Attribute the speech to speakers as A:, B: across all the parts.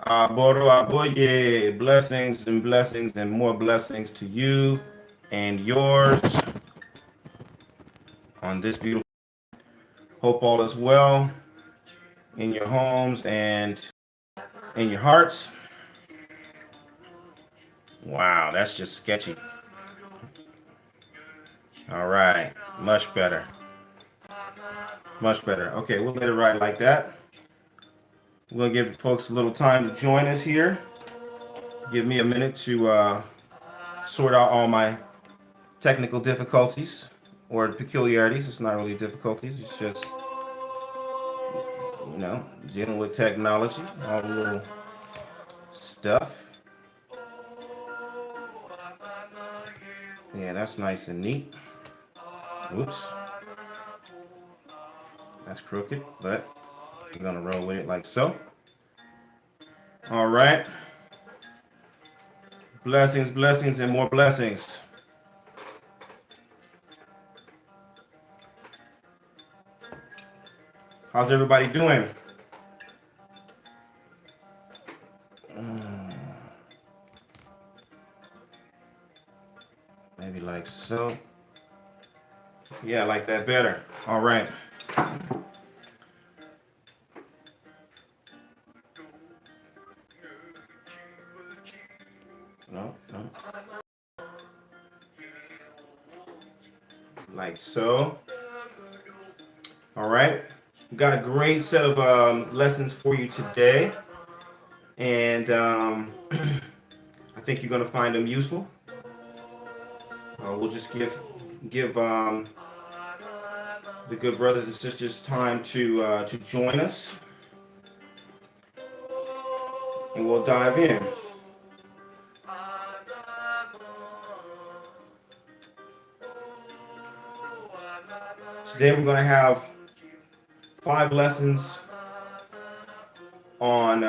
A: Boro Aboye, blessings and more blessings to you and yours on this beautiful. Hope all is well in your homes and in your hearts. Wow, that's just sketchy. All right, much better. Much better. Okay, we'll let it ride like that. We're gonna give folks a little time to join us here. Give me a minute to sort out all my technical difficulties or peculiarities. It's not really difficulties. It's just dealing with technology, all the little stuff. Yeah, that's nice and neat. Oops, that's crooked, but we're gonna roll with it like so. All right. Blessings, and more blessings. How's everybody doing? Maybe like so. Yeah, I like that better. All right. No, no. Like so. All right. We've got a great set of lessons for you today. And I think you're going to find them useful. We'll just give the good brothers and sisters time to join us, and we'll dive in. Today we're going to have 5 lessons on,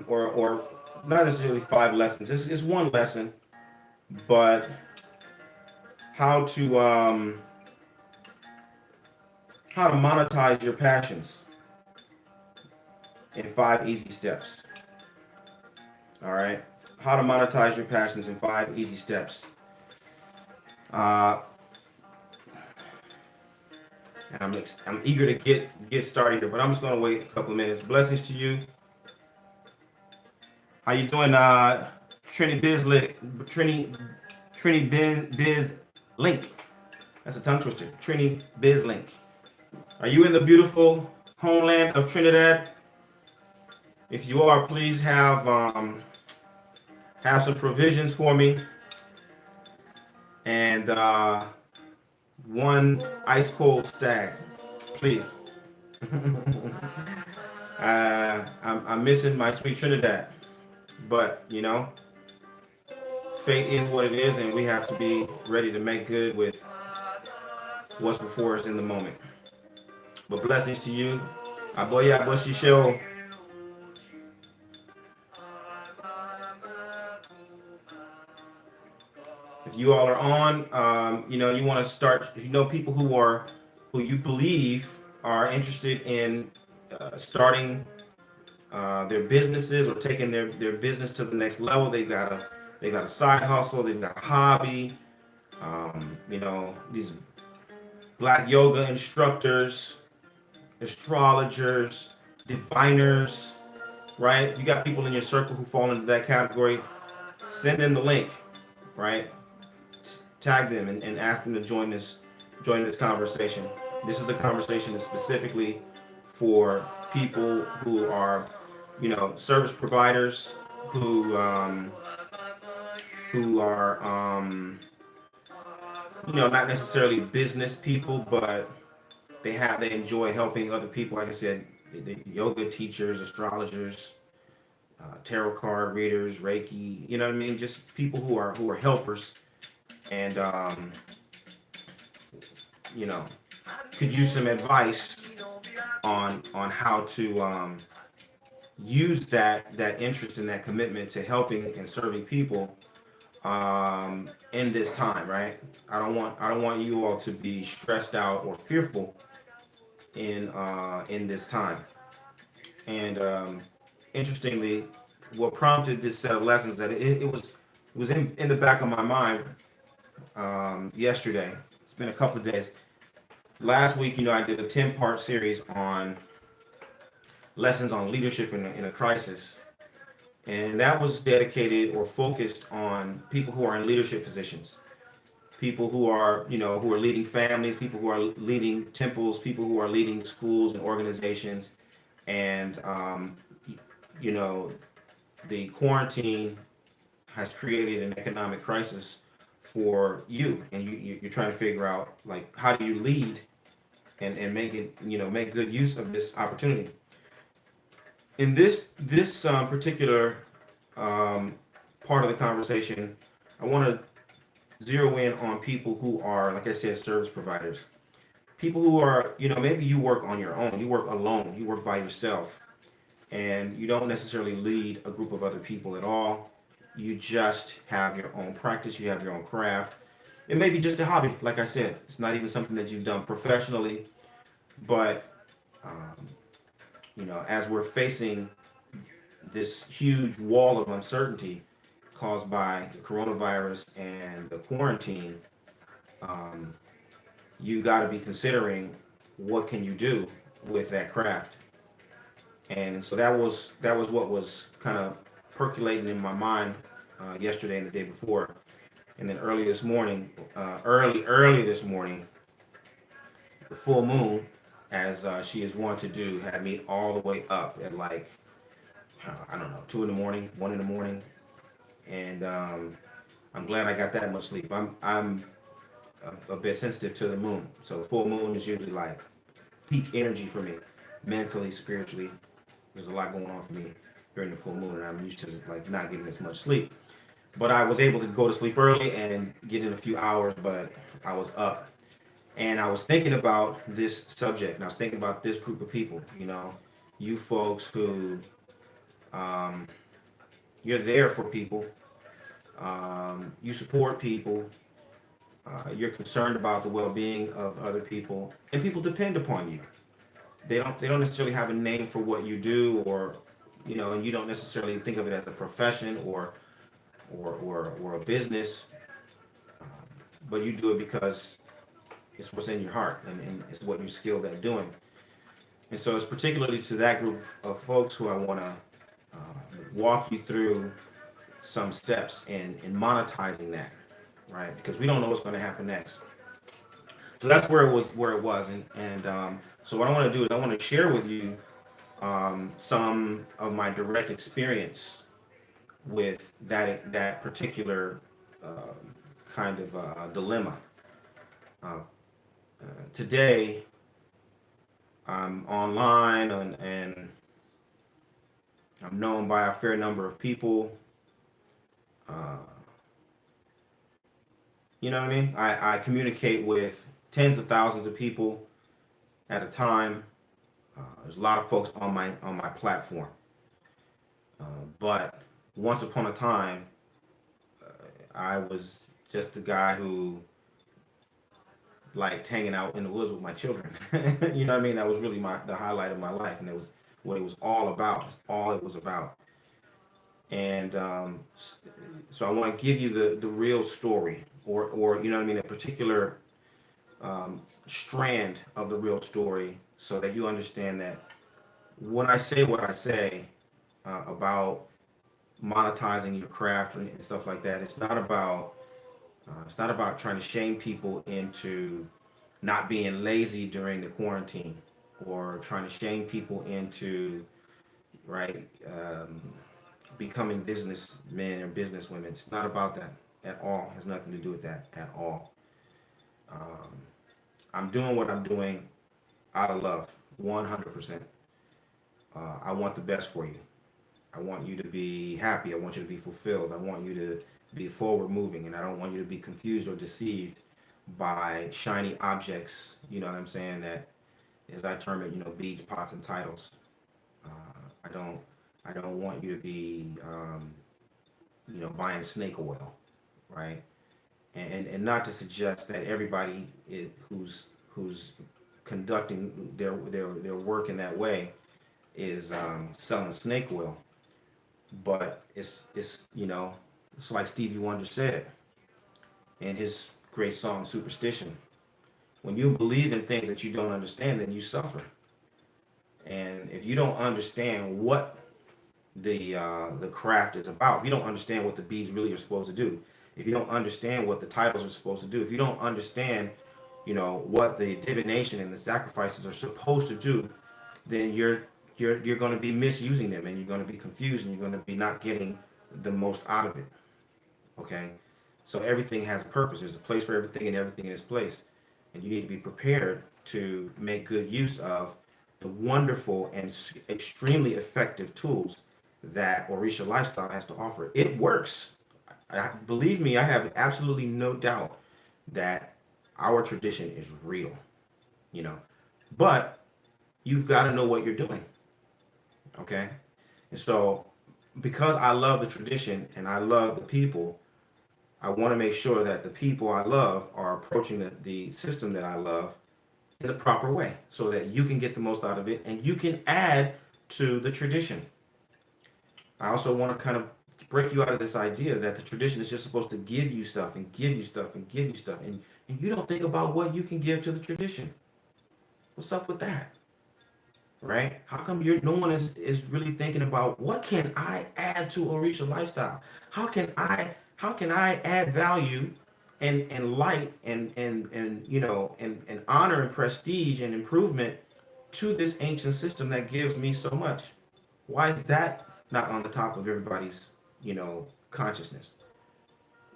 A: or not necessarily 5 lessons. It's one lesson, but how to monetize your passions in 5 easy steps. All right, how to monetize your passions in 5 easy steps. Uh, I'm eager to get started here, but I'm just gonna wait a couple of minutes. Blessings to you. How you doing, Trini Biz Link? That's a tongue twister. Trini Biz Link. Are you in the beautiful homeland of Trinidad? If you are, please have some provisions for me, and one ice cold stag, please. I'm missing my sweet Trinidad, but fate is what it is, and we have to be ready to make good with what's before us in the moment. But blessings to you. Aboya Boshi Show. If you all are on, you want to start. If you know people who you believe are interested in starting their businesses or taking their business to the next level, they got a side hustle, they've got a hobby. These black yoga instructors, astrologers, diviners, right? You got people in your circle who fall into that category. Send them the link, right? Tag them and ask them to join this conversation. This is a conversation that's specifically for people who are, service providers who are, not necessarily business people, but they enjoy helping other people. Like I said, the yoga teachers, astrologers, tarot card readers, Reiki. You know what I mean? Just people who are helpers and you know could use some advice on how to use that interest and that commitment to helping and serving people in this time, right? I don't want you all to be stressed out or fearful in this time. And interestingly, what prompted this set of lessons that it was in the back of my mind yesterday. It's been a couple of days. Last week, I did a 10-part series on lessons on leadership in a crisis, and that was dedicated or focused on people who are in leadership positions, people who are leading families, people who are leading temples, people who are leading schools and organizations, and you know, the quarantine has created an economic crisis for you, and you're trying to figure out like how do you lead and make it make good use of this opportunity. In this particular um, part of the conversation, I want to zero in on people who are, like I said, service providers. People who are, maybe you work on your own, you work alone, you work by yourself, and you don't necessarily lead a group of other people at all. You just have your own practice, you have your own craft. It may be just a hobby, like I said. It's not even something that you've done professionally, but um, as we're facing this huge wall of uncertainty caused by the coronavirus and the quarantine, um, you got to be considering what can you do with that craft. And so that was what was kind of percolating in my mind yesterday and the day before. And then early this morning, the full moon, as she is wont to do, had me all the way up at like I don't know, 2 in the morning, 1 in the morning, and I'm glad I got that much sleep. I'm a bit sensitive to the moon, so the full moon is usually like peak energy for me, mentally, spiritually. There's a lot going on for me during the full moon, and I'm used to like not getting as much sleep. But I was able to go to sleep early and get in a few hours, but I was up. And I was thinking about this subject, and I was thinking about this group of people, you folks who um, you're there for people, you support people, you're concerned about the well-being of other people, and people depend upon you. They don't necessarily have a name for what you do, or and you don't necessarily think of it as a profession or a business, um, but you do it because it's what's in your heart, and it's what you're skilled at doing. And so it's particularly to that group of folks who I want to walk you through some steps in monetizing that, right? Because we don't know what's going to happen next. So that's where it was, and so what I want to do is I want to share with you some of my direct experience with that particular uh, kind of dilemma. Uh, Today, I'm online and I'm known by a fair number of people. Uh, you know what I mean? I communicate with tens of thousands of people at a time. There's a lot of folks on my platform, but once upon a time, I was just a guy who liked hanging out in the woods with my children. You know what I mean? That was really the highlight of my life, and it was what it was all about. It's all it was about. And so I want to give you the real story, or you know what I mean, a particular strand of the real story, so that you understand that when I say what I say about monetizing your craft and stuff like that, it's not about trying to shame people into not being lazy during the quarantine, or trying to shame people into right becoming businessmen or businesswomen. It's not about that at all. It has nothing to do with that at all. Um, I'm doing what I'm doing out of love, 100%. I want the best for you. I want you to be happy. I want you to be fulfilled. I want you to be forward moving, and I don't want you to be confused or deceived by shiny objects. You know what I'm saying? That, as I term it, beads, pots, and titles. Uh, I don't. I don't want you to be, buying snake oil, right? And not to suggest that everybody who's conducting their work in that way is selling snake oil. But it's it's like Stevie Wonder said in his great song Superstition. When you believe in things that you don't understand, then you suffer. And if you don't understand what the craft is about, if you don't understand what the beads really are supposed to do, if you don't understand what the titles are supposed to do, if you don't understand, what the divination and the sacrifices are supposed to do, then you're going to be misusing them, and you're going to be confused, and you're going to be not getting the most out of it. Okay, so everything has a purpose. There's a place for everything, and everything in its place, and you need to be prepared to make good use of the wonderful and extremely effective tools that Orisha Lifestyle has to offer. It works. Believe me, I have absolutely no doubt that our tradition is real, you know. But you've got to know what you're doing, okay? And so, because I love the tradition and I love the people, I want to make sure that the people I love are approaching the system that I love in the proper way so that you can get the most out of it and you can add to the tradition. I also want to kind of break you out of this idea that the tradition is just supposed to give you stuff and give you stuff and give you stuff, and you don't think about what you can give to the tradition. What's up with that? Right? How come no one is really thinking about what can I add to Orisha lifestyle? How can I add value and light and honor and prestige and improvement to this ancient system that gives me so much? Why is that not on the top of everybody's, consciousness?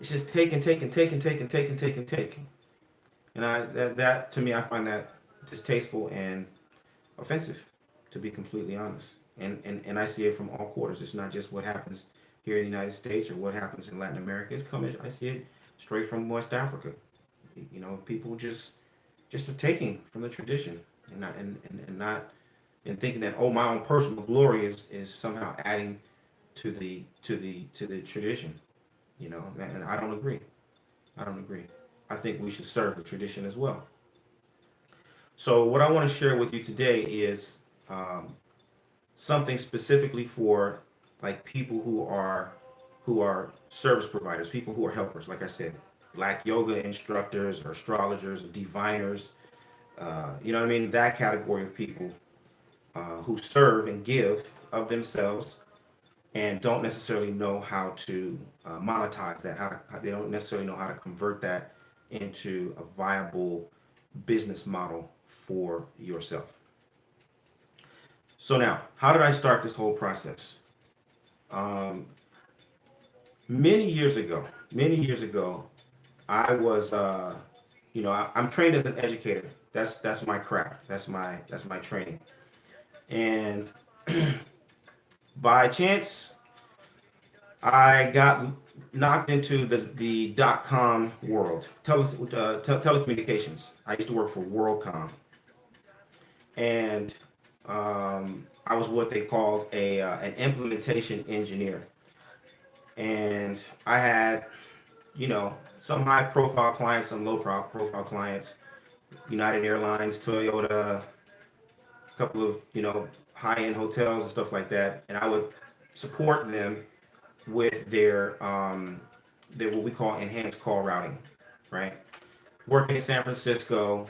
A: It's just taking, taking, taking, taking, taking, taking, taking. And that to me, I find that distasteful and offensive, to be completely honest. And I see it from all quarters. It's not just what happens here in the United States or what happens in Latin America. I see it straight from West Africa. People just are taking from the tradition and thinking that, oh, my own personal glory is somehow adding to the tradition. And I don't agree. I don't agree. I think we should serve the tradition as well. So what I want to share with you today is um, something specifically for like people who are service providers, people who are helpers. Like I said, like yoga instructors or astrologers or diviners. You know what I mean? That category of people who serve and give of themselves and don't necessarily know how to monetize that. They don't necessarily know how to convert that into a viable business model for yourself. So now, how did I start this whole process? Um, many years ago, I was, I'm trained as an educator. That's my craft. That's my training. And by chance, I got knocked into the dot-com world, telecommunications. I used to work for WorldCom, and I was what they called an implementation engineer. And I had, some high-profile clients, some low-profile clients, United Airlines, Toyota, a couple of, high-end hotels and stuff like that. And I would support them with their what we call enhanced call routing, right? Working in San Francisco,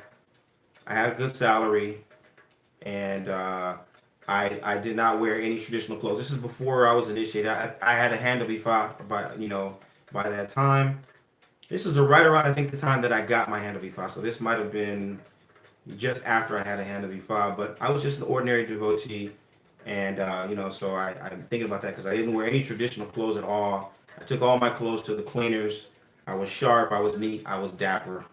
A: I had a good salary, and I did not wear any traditional clothes. This is before I was initiated. I had a hand of Ifa by that time. This is right around, I think, the time that I got my hand of Ifa. So this might have been just after I had a hand of Ifa, but I was just an ordinary devotee. And, so I'm thinking about that because I didn't wear any traditional clothes at all. I took all my clothes to the cleaners. I was sharp, I was neat, I was dapper.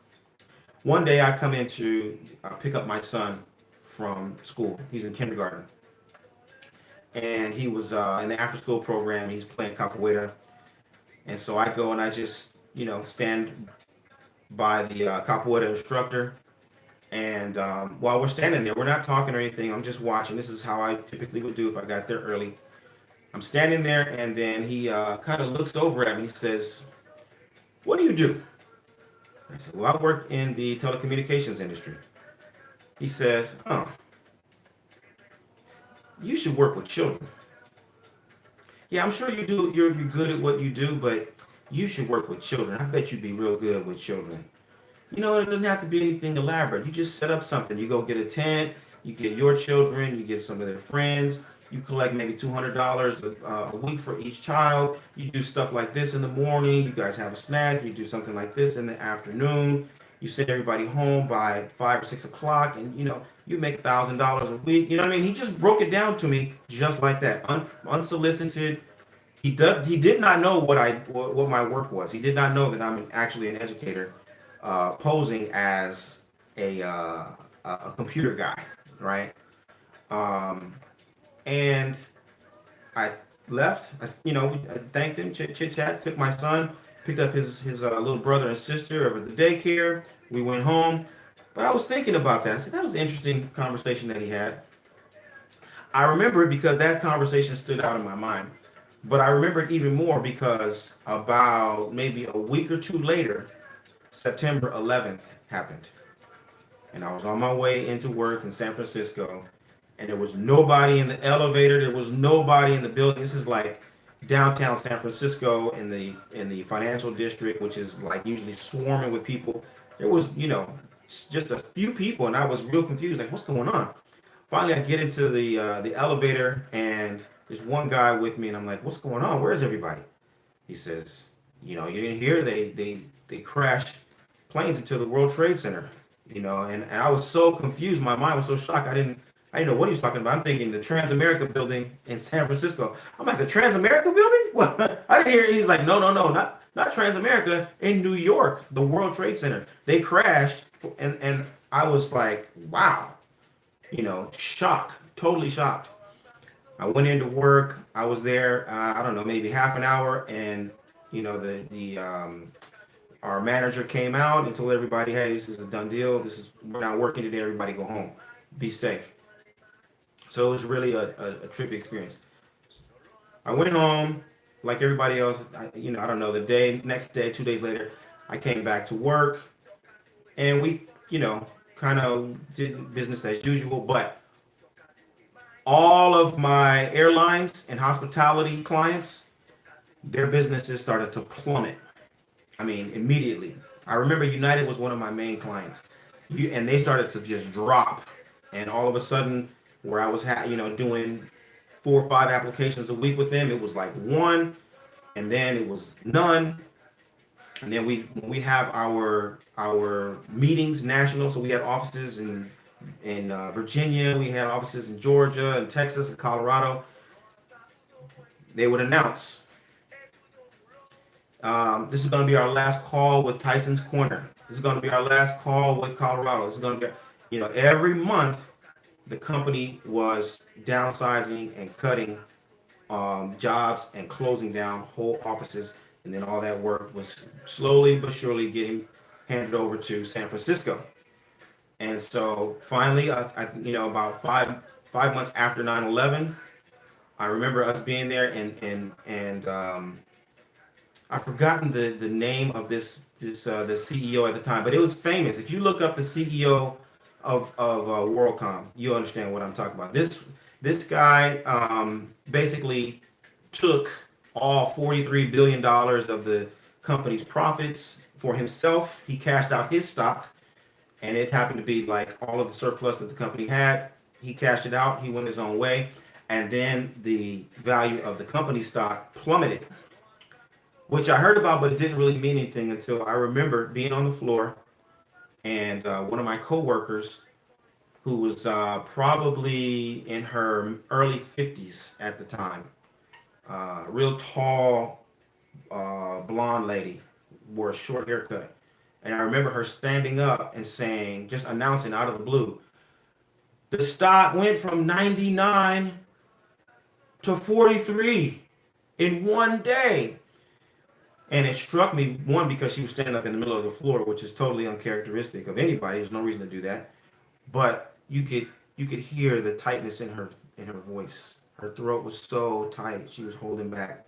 A: One day I come in to pick up my son from school. He's in kindergarten. And he was in the after school program. He's playing capoeira. And so I go and I just, stand by the capoeira instructor. And while we're standing there, we're not talking or anything. I'm just watching. This is how I typically would do if I got there early. I'm standing there, and then he kind of looks over at me. He says, "What do you do?" I said, "Well, I work in the telecommunications industry." He says, "Oh, you should work with children." Yeah, I'm sure you do. You're good at what you do, but you should work with children. I bet you'd be real good with children. You know, it doesn't have to be anything elaborate. You just set up something. You go get a tent. You get your children. You get some of their friends. You collect maybe $200 a week for each child. You do stuff like this in the morning. You guys have a snack. You do something like this in the afternoon. You send everybody home by 5 or 6 o'clock, and you make $1,000 a week. You know what I mean? He just broke it down to me just like that, unsolicited. He did not know what my work was. He did not know that I'm actually an educator, posing as a computer guy, right? Um, and I left. I thanked him, chit chat. Took my son, picked up his little brother and sister over the daycare. We went home. But I was thinking about that. I said that was an interesting conversation that he had. I remember it because that conversation stood out in my mind. But I remember it even more because about maybe a week or two later, September 11th happened. And I was on my way into work in San Francisco, and there was nobody in the elevator. There was nobody in the building. This is like downtown San Francisco in the financial district, which is like usually swarming with people. There was, just a few people, and I was real confused. Like, what's going on? Finally, I get into the elevator, and there's one guy with me, and I'm like, "What's going on? Where's everybody?" He says, "You didn't hear they crashed planes into the World Trade Center." And I was so confused. My mind was so shocked. I didn't know what he was talking about. I'm thinking the Transamerica building in San Francisco. I'm like, the Transamerica building? What? I didn't hear it. He's like, no, no, no, not Transamerica in New York, the World Trade Center. They crashed, and I was like, wow. Shock, totally shocked. I went into work. I was there, I don't know, maybe half an hour, and the our manager came out and told everybody, "Hey, this is a done deal. We're not working today. Everybody go home. Be safe." So it was really a trippy experience. I went home like everybody else. I don't know, the next day, 2 days later, I came back to work, and we, kind of did business as usual, but all of my airlines and hospitality clients, their businesses started to plummet. I mean, immediately. I remember United was one of my main clients, and they started to just drop. And all of a sudden, where I was, doing 4 or 5 applications a week with them, it was like one, and then it was none. And then we have our meetings national, so we had offices in Virginia, we had offices in Georgia and Texas and Colorado. They would announce, this is going to be our last call with Tyson's Corner. This is going to be our last call with Colorado. This is going to be, every month the company was downsizing and cutting jobs and closing down whole offices, and then all that work was slowly but surely getting handed over to San Francisco. And so finally, about 5 months after 9/11, I remember us being there, and I've forgotten the name of the CEO at the time, but it was famous. If you look up the CEO of WorldCom, you'll understand what I'm talking about. This guy basically took all $43 billion of the company's profits for himself. He cashed out his stock, and it happened to be like all of the surplus that the company had. He cashed it out. He went his own way, and then the value of the company stock plummeted, which I heard about, but it didn't really mean anything until I remember being on the floor, and one of my coworkers, who was probably in her early 50s at the time, real tall, blonde lady, wore a short haircut. And I remember her standing up and saying, just announcing out of the blue, the stock went from 99 to 43 in one day. And it struck me, one, because she was standing up in the middle of the floor, which is totally uncharacteristic of anybody. There's no reason to do that. But you could hear the tightness in her voice. Her throat was so tight; she was holding back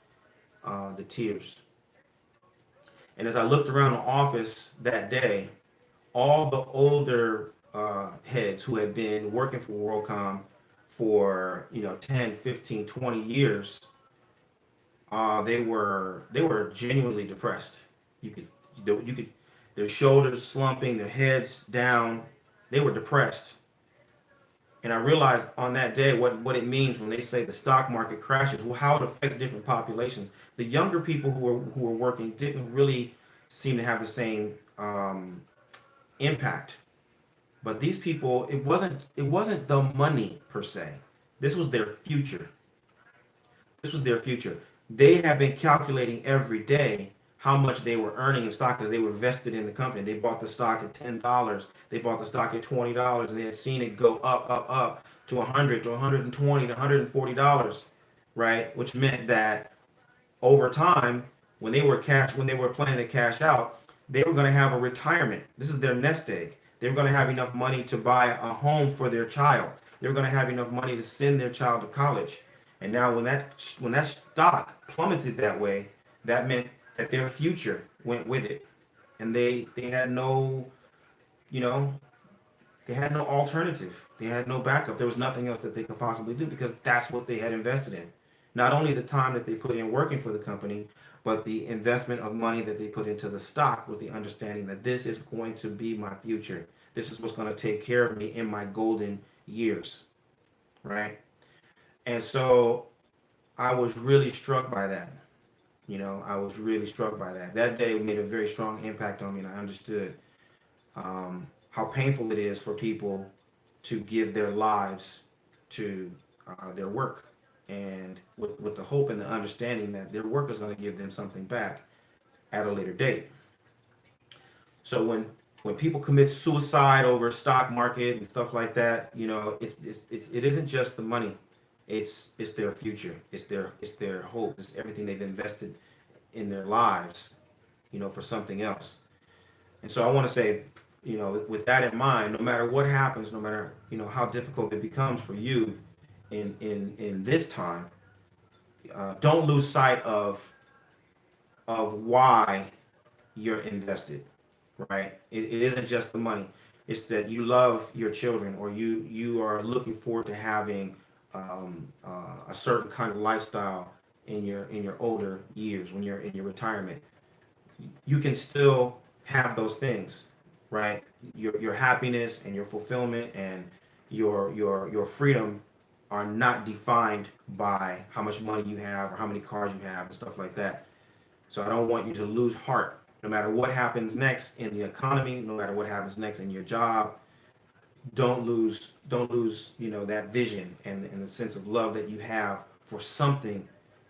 A: the tears. And as I looked around the office that day, all the older heads who had been working for WorldCom for 10, 15, 20 years, they were genuinely depressed. You could you could their shoulders slumping, their heads down. They were depressed. And I realized on that day what it means when they say the stock market crashes, well, how it affects different populations. The younger people who were working didn't really seem to have the same impact. But these people, it wasn't the money per se. This was their future. This was their future. They have been calculating every day how much they were earning in stock because they were vested in the company. They bought the stock at $10. They bought the stock at $20, and they had seen it go up, up, up to 100, to 120, to $140, right? Which meant that over time, when they were planning to cash out, they were going to have a retirement. This is their nest egg. They were going to have enough money to buy a home for their child. They were going to have enough money to send their child to college. And now when that stock plummeted that way, that meant that their future went with it. And they had no, you know, they had no alternative. They had no backup. There was nothing else that they could possibly do because that's what they had invested in. Not only the time that they put in working for the company, but the investment of money that they put into the stock with the understanding that this is going to be my future. This is what's going to take care of me in my golden years, right? And so I was really struck by that. I was really struck by that. That day made a very strong impact on me, and I understood how painful it is for people to give their lives to their work, and with the hope and the understanding that their work is going to give them something back at a later date. So when people commit suicide over stock market and stuff like that, it isn't just the money. It's their future. It's their hope. It's everything they've invested in their lives, for something else. And so I want to say, with that in mind, no matter what happens, no matter how difficult it becomes for you in this time, don't lose sight of why you're invested, right? It isn't just the money. It's that you love your children, or you are looking forward to having a certain kind of lifestyle in your older years when you're in your retirement. You can still have those things, right? Your happiness and your fulfillment and your freedom are not defined by how much money you have or how many cars you have and stuff like that. So I don't want you to lose heart. No matter what happens next in the economy, no matter what happens next in your job, don't lose that vision and the sense of love that you have for something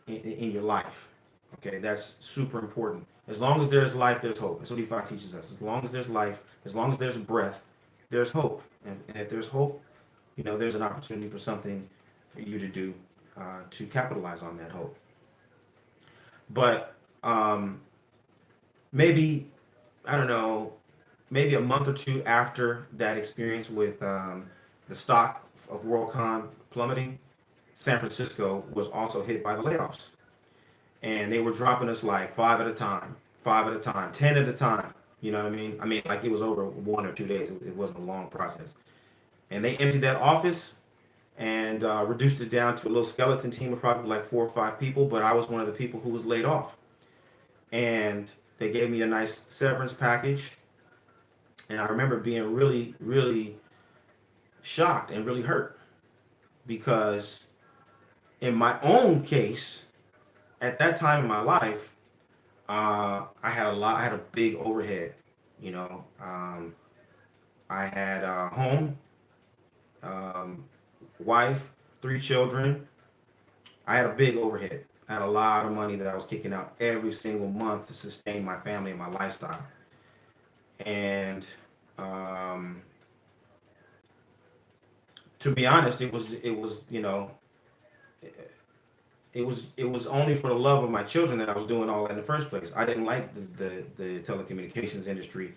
A: in your life. Okay, that's super important. As long as there's life, there's hope. That's what Nephi teaches us. As long as there's life, as long as there's breath, there's hope. And if there's hope, there's an opportunity for something for you to do to capitalize on that hope. But maybe, I don't know, maybe a month or two after that experience with the stock of WorldCon plummeting, San Francisco was also hit by the layoffs. And they were dropping us like five at a time, 10 at a time. You know what I mean? I mean, like it was over 1 or 2 days. It wasn't a long process. And they emptied that office and reduced it down to a little skeleton team of probably like 4 or 5 people. But I was one of the people who was laid off. And they gave me a nice severance package. And I remember being really, really shocked and really hurt because in my own case, at that time in my life, I had a big overhead. You know, I had a home, um, wife, 3 children. I had a big overhead. I had a lot of money that I was kicking out every single month to sustain my family and my lifestyle. And um, to be honest, it was it was only for the love of my children that I was doing all that in the first place. I didn't like the telecommunications industry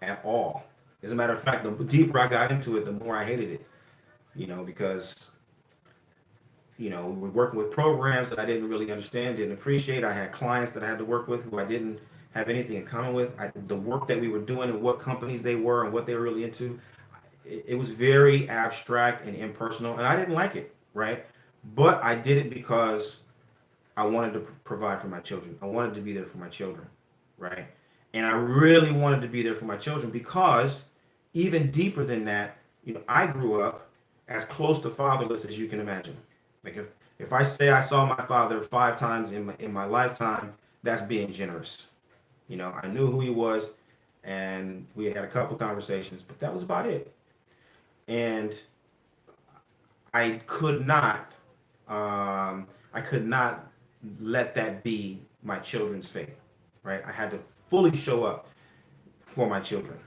A: at all. As a matter of fact, the deeper I got into it, the more I hated it. Because we were working with programs that I didn't really understand, didn't appreciate. I had clients that I had to work with who I didn't have anything in common with. The work that we were doing and what companies they were and what they were really into, it was very abstract and impersonal, and I didn't like it, right? But I did it because I wanted to provide for my children. I wanted to be there for my children, right? And I really wanted to be there for my children because even deeper than that, I grew up as close to fatherless as you can imagine. Like if I say I saw my father 5 times in my lifetime, that's being generous. I knew who he was, and we had a couple conversations, but that was about it. And I could not, I could not let that be my children's fate, right? I had to fully show up for my children.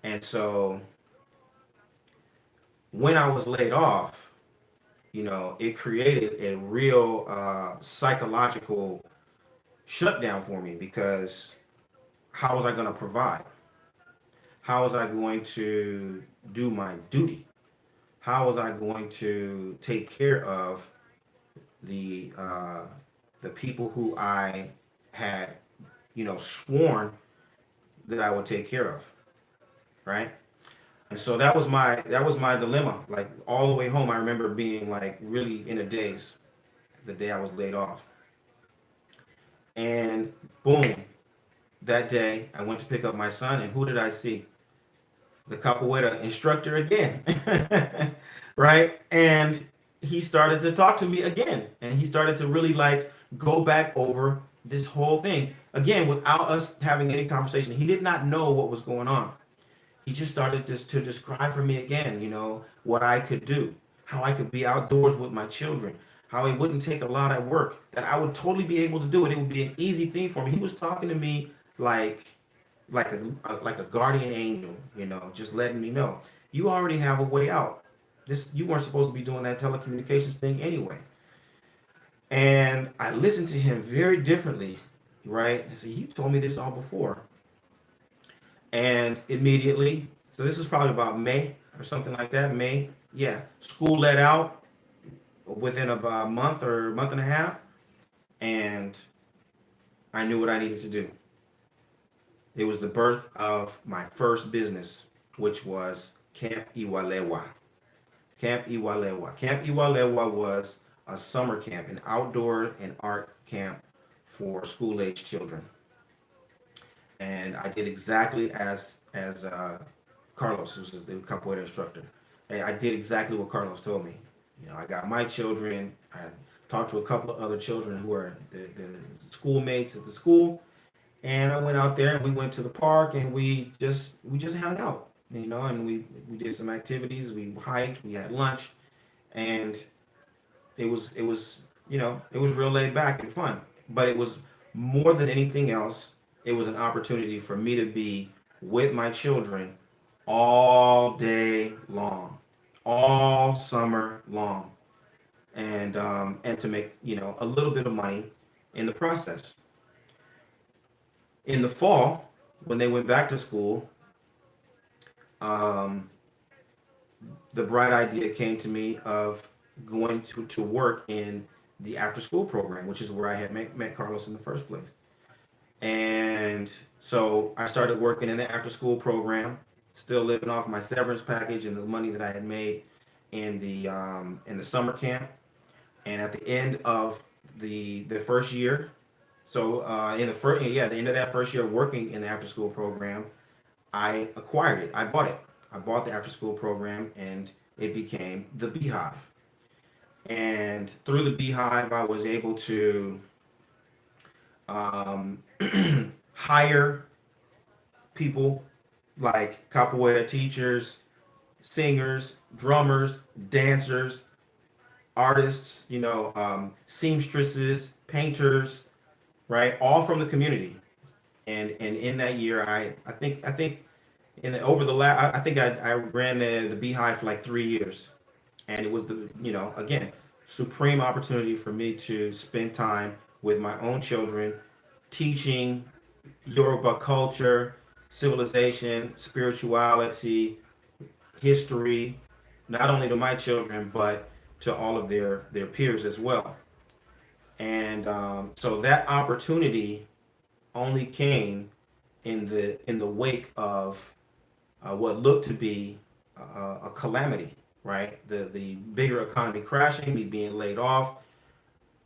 A: And so when I was laid off, it created a real psychological shutdown for me because how was I going to provide? How was I going to do my duty? How was I going to take care of the uh, the people who I had, sworn that I would take care of, right? And so that was my dilemma. Like all the way home, I remember being like really in a daze the day I was laid off. And boom, that day I went to pick up my son, and who did I see? The capoeira instructor again, right? And he started to talk to me again, and he started to really like go back over this whole thing again without us having any conversation. He did not know what was going on. He just started to describe for me again, what I could do, how I could be outdoors with my children, how it wouldn't take a lot of work, that I would totally be able to do it. It would be an easy thing for me. He was talking to me like like a guardian angel, just letting me know you already have a way out. This you weren't supposed to be doing that telecommunications thing anyway. And I listened to him very differently, right? I said, you told me this all before. And immediately, so this is probably about May or something like that. May, yeah. School let out within about a month or a month and a half, and I knew what I needed to do. It was the birth of my first business, which was Camp Iwalewa. Camp Iwalewa. Camp Iwalewa was a summer camp, an outdoor and art camp for school-age children. And I did exactly as Carlos, who's the capoeira instructor. And I did exactly what Carlos told me. I got my children. I talked to a couple of other children who are the schoolmates at the school, and I went out there and we went to the park and we just hung out, and we did some activities. We hiked, we had lunch, and it was real laid back and fun. But it was more than anything else, it was an opportunity for me to be with my children all day long, all summer long, and to make a little bit of money in the process. In the fall, when they went back to school, um, the bright idea came to me of going to work in the after school program, which is where I had met Carlos in the first place. And so I started working in the after school program, still living off my severance package and the money that I had made in the summer camp. And at the end of the first year, so in the first yeah, the end of that first year working in the after school program, I acquired it. I bought it. I bought the after school program, and it became the Beehive. And through the Beehive, I was able to um, hire people like capoeira teachers, singers, drummers, dancers, artists, seamstresses, painters, right? All from the community. And in that year, I think in the over the last I think I ran the Beehive for like 3 years, and it was the again supreme opportunity for me to spend time with my own children, teaching Yoruba culture, civilization, spirituality, history, not only to my children but to all of their peers as well. And so that opportunity only came in the wake of what looked to be a calamity, right? The bigger economy crashing, me being laid off,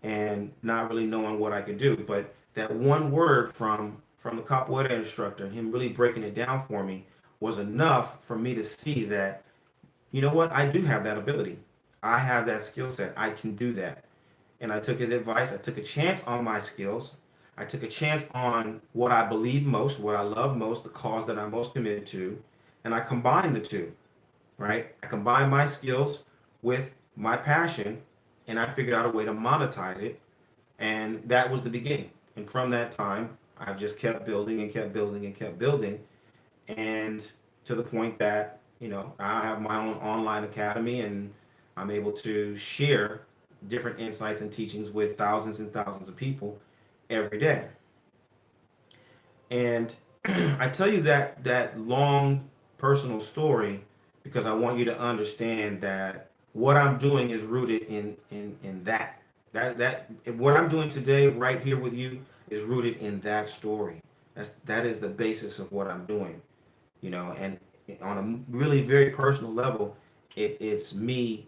A: and not really knowing what I could do. But that one word from the capoeira instructor, him really breaking it down for me, was enough for me to see that, you know what, I do have that ability. I have that skill set. I can do that. And I took his advice. I took a chance on my skills. I took a chance on what I believe most, what I love most, the cause that I'm most committed to, and I combined the two, right? I combined my skills with my passion, and I figured out a way to monetize it, and that was the beginning. And from that time, I've just kept building and kept building and kept building, and to the point that, I have my own online academy, and I'm able to share different insights and teachings with thousands and thousands of people every day. And I tell you that long personal story because I want you to understand that what I'm doing is rooted in that what I'm doing today right here with you is rooted in that story. That is the basis of what I'm doing, and on a really very personal level, it's me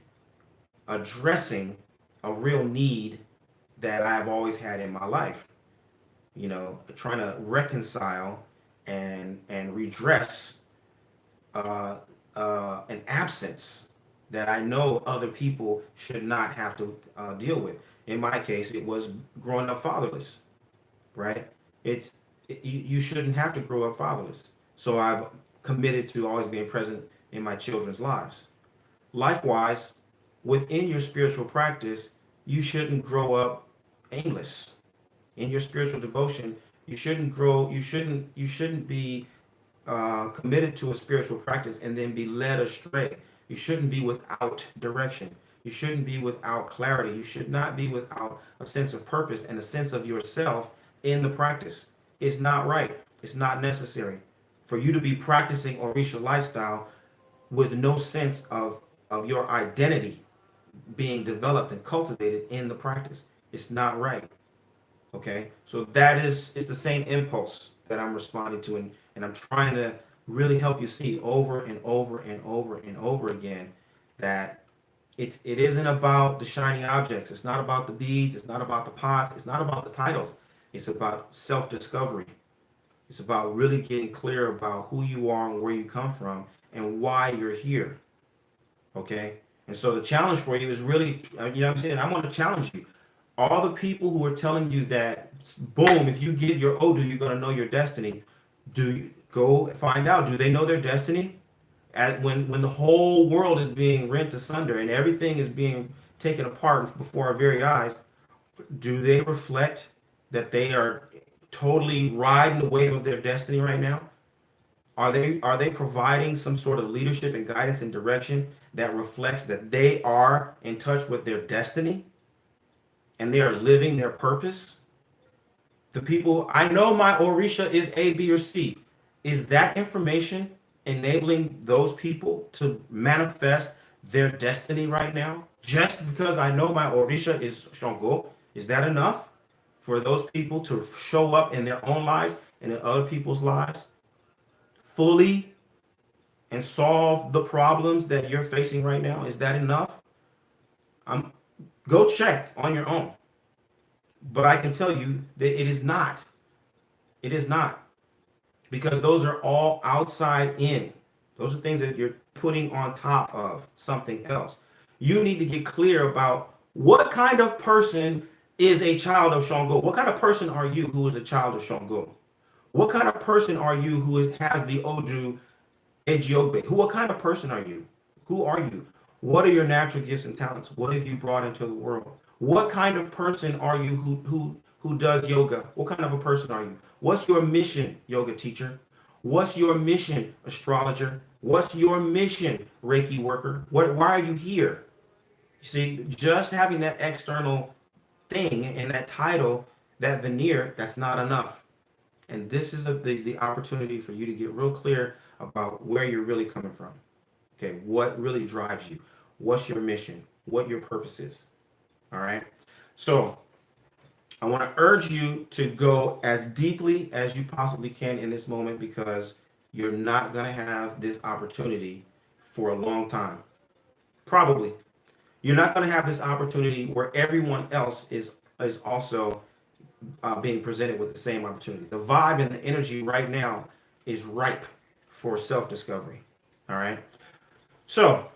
A: addressing a real need that I've always had in my life, trying to reconcile and redress uh, an absence that I know other people should not have to deal with. In my case, it was growing up fatherless, right? It's you shouldn't have to grow up fatherless. So I've committed to always being present in my children's lives. Likewise, within your spiritual practice, you shouldn't grow up aimless. In your spiritual devotion, you shouldn't be committed to a spiritual practice and then be led astray. You shouldn't be without direction. You shouldn't be without clarity. You should not be without a sense of purpose and a sense of yourself in the practice. It's not right. It's not necessary for you to be practicing Orisha lifestyle with no sense of your identity being developed and cultivated in the practice. It's not right. Okay, so that is it's the same impulse that I'm responding to, and I'm trying to really help you see over and over and over and over again that it isn't about the shiny objects. It's not about the beads. It's not about the pots. It's not about the titles. It's about self-discovery. It's about really getting clear about who you are and where you come from and why you're here. Okay, and so the challenge for you is really, what I'm saying, I want to challenge you. All the people who are telling you that, boom, if you get your Odu, you're going to know your destiny. Do you go find out? Do they know their destiny? When the whole world is being rent asunder and everything is being taken apart before our very eyes, do they reflect that they are totally riding the wave of their destiny right now? Are they providing some sort of leadership and guidance and direction that reflects that they are in touch with their destiny and they are living their purpose? The people, I know my Orisha is A, B, or C. Is that information enabling those people to manifest their destiny right now? Just because I know my Orisha is Shango, is that enough for those people to show up in their own lives and in other people's lives fully and solve the problems that you're facing right now? Is that enough? I'm Go check on your own. But I can tell you that it is not. It is not. Because those are all outside in. Those are things that you're putting on top of something else. You need to get clear about what kind of person is a child of Shango. What kind of person are you who is a child of Shango? What kind of person are you who has the Odu Ejiobe? What kind of person are you? Who are you? What are your natural gifts and talents? What have you brought into the world? What kind of person are you who does yoga? What kind of a person are you? What's your mission, yoga teacher? What's your mission, astrologer? What's your mission, Reiki worker? Why are you here? You see, just having that external thing and that title, that veneer, that's not enough. And this is the opportunity for you to get real clear about where you're really coming from. Okay, what really drives you? What's your mission? What your purpose is? All right. So I want to urge you to go as deeply as you possibly can in this moment because you're not going to have this opportunity for a long time. Probably. You're not going to have this opportunity where everyone else is is also being presented with the same opportunity. The vibe and the energy right now is ripe for self-discovery. All right. So,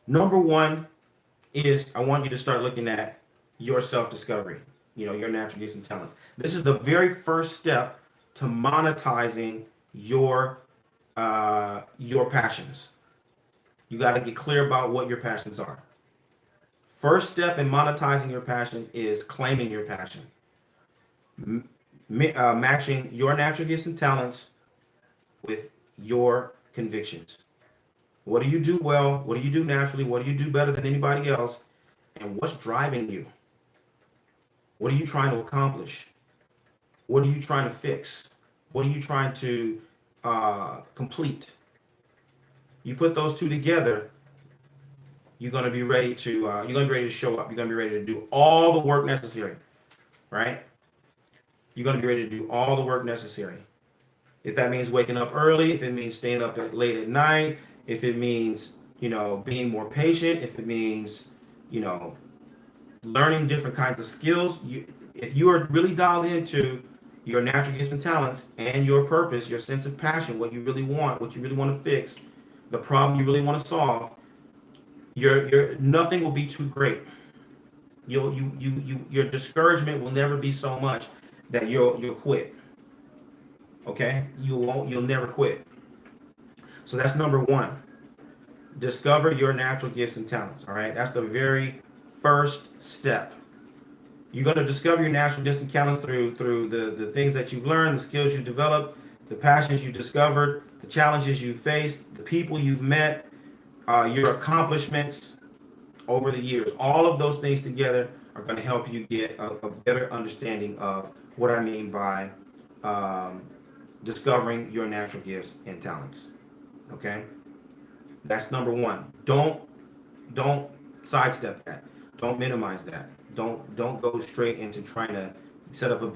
A: number one is I want you to start looking at your self-discovery, your natural gifts and talents. This is the very first step to monetizing your passions. You got to get clear about what your passions are. First step in monetizing your passion is claiming your passion, matching your natural gifts and talents with your convictions. What do you do well? What do you do naturally? What do you do better than anybody else? And what's driving you? What are you trying to accomplish? What are you trying to fix? What are you trying to complete? You put those two together, you're going to be ready to show up. You're going to be ready to do all the work necessary, right? You're going to be ready to do all the work necessary. If that means waking up early, if it means staying up late at night, if it means, being more patient, if it means, you know, learning different kinds of skills, if you are really dialed into your natural gifts and talents and your purpose, your sense of passion, what you really want, what you really want to fix, the problem you really want to solve, your nothing will be too great. Your discouragement will never be so much that you'll quit. Okay, you'll never quit. So that's number one. Discover your natural gifts and talents. All right, that's the very first step. You're going to discover your natural gifts and talents through the things that you've learned, the skills you've developed, the passions you've discovered, the challenges you've faced, the people you've met, your accomplishments over the years. All of those things together are going to help you get a better understanding of what I mean by discovering your natural gifts and talents. Okay, that's number one. Don't sidestep that. Don't minimize that. Don't go straight into trying to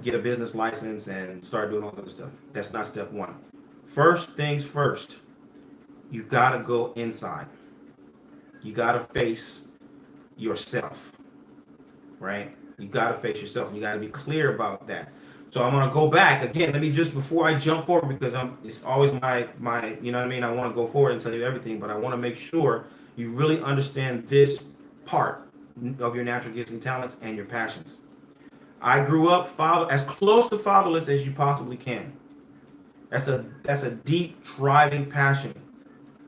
A: get a business license and start doing all that stuff. That's not step one. First things first. You gotta go inside. You gotta face yourself, right? You gotta face yourself. You gotta be clear about that. So I'm gonna go back again. Let me just before I jump forward because it's always my you know what I mean. I want to go forward and tell you everything, but I want to make sure you really understand this part of your natural gifts and talents and your passions. I grew up as close to fatherless as you possibly can. That's a deep driving passion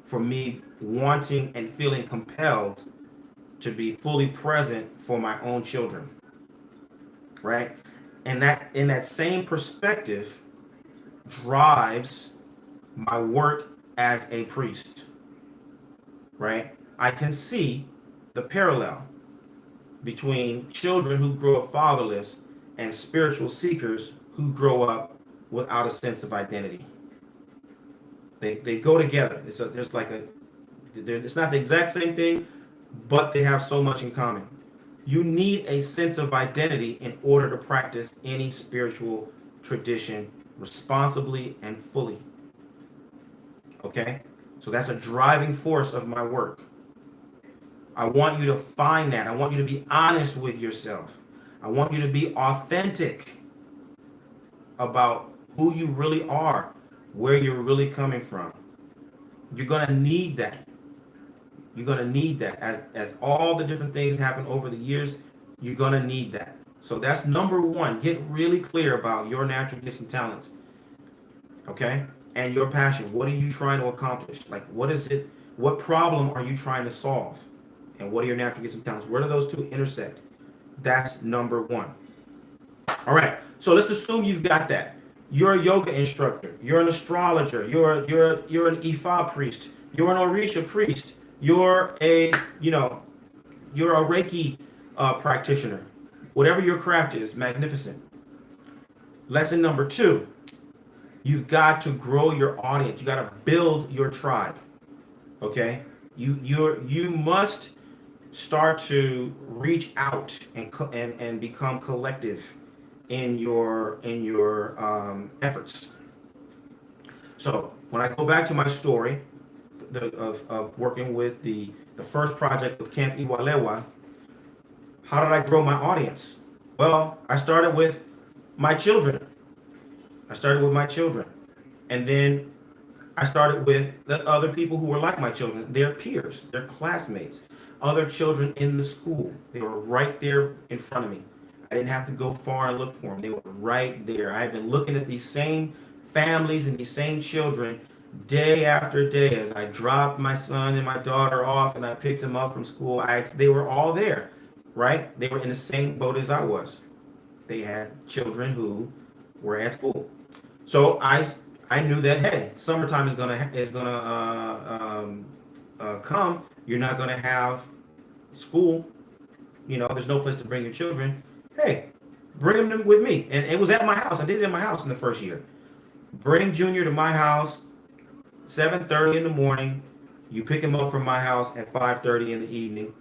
A: for me, wanting and feeling compelled to be fully present for my own children, right? And that in that same perspective drives my work as a priest, right? I can see the parallel between children who grow up fatherless and spiritual seekers who grow up without a sense of identity. They go together. It's not the exact same thing, but they have so much in common. You need a sense of identity in order to practice any spiritual tradition responsibly and fully. Okay? So that's a driving force of my work. I want you to find that. I want you to be honest with yourself. I want you to be authentic about who you really are, where you're really coming from. You're going to need that. You're going to need that. As all the different things happen over the years, you're going to need that. So that's number one. Get really clear about your natural gifts and talents. Okay? And your passion. What are you trying to accomplish? Like, what is it? What problem are you trying to solve? And what are your natural gifts and talents? Where do those two intersect? That's number one. All right. So let's assume you've got that. You're a yoga instructor. You're an astrologer. You're an Ifa priest. You're an Orisha priest. You're a Reiki practitioner. Whatever your craft is, magnificent. Lesson number two, you've got to grow your audience. You got to build your tribe. Okay? You must start to reach out and become collective in your efforts. So when I go back to my story of working with the first project with Camp Iwalewa, How did I grow my audience? Well, I started with my children. I started with my children. And then I started with the other people who were like my children, their peers, their classmates, other children in the school. They were right there in front of me. I didn't have to go far and look for them. They were right there. I had been looking at these same families and these same children day after day as I dropped my son and my daughter off and I picked them up from school. They were all there, right? They were in the same boat as I was. They had children who were at school. So I knew that, hey, summertime is gonna come. You're not gonna have school. There's no place to bring your children. Hey, bring them with me. And it was at my house. I did it in my house in the first year. Bring Junior to my house, 7:30 in the morning. You pick him up from my house at 5:30 in the evening.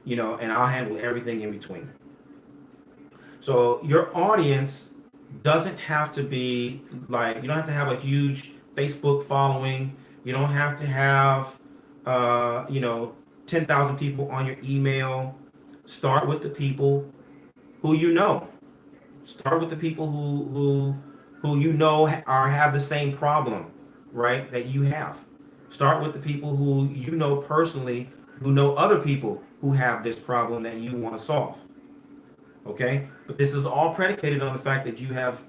A: And I'll handle everything in between. So your audience doesn't have to be like, you don't have to have a huge Facebook following. You don't have to have, 10,000 people on your email. Start with the people who you know. Start with the people who have the same problem, right? That you have. Start with the people who you know personally, who know other people who have this problem that you want to solve. Okay, but this is all predicated on the fact that you have,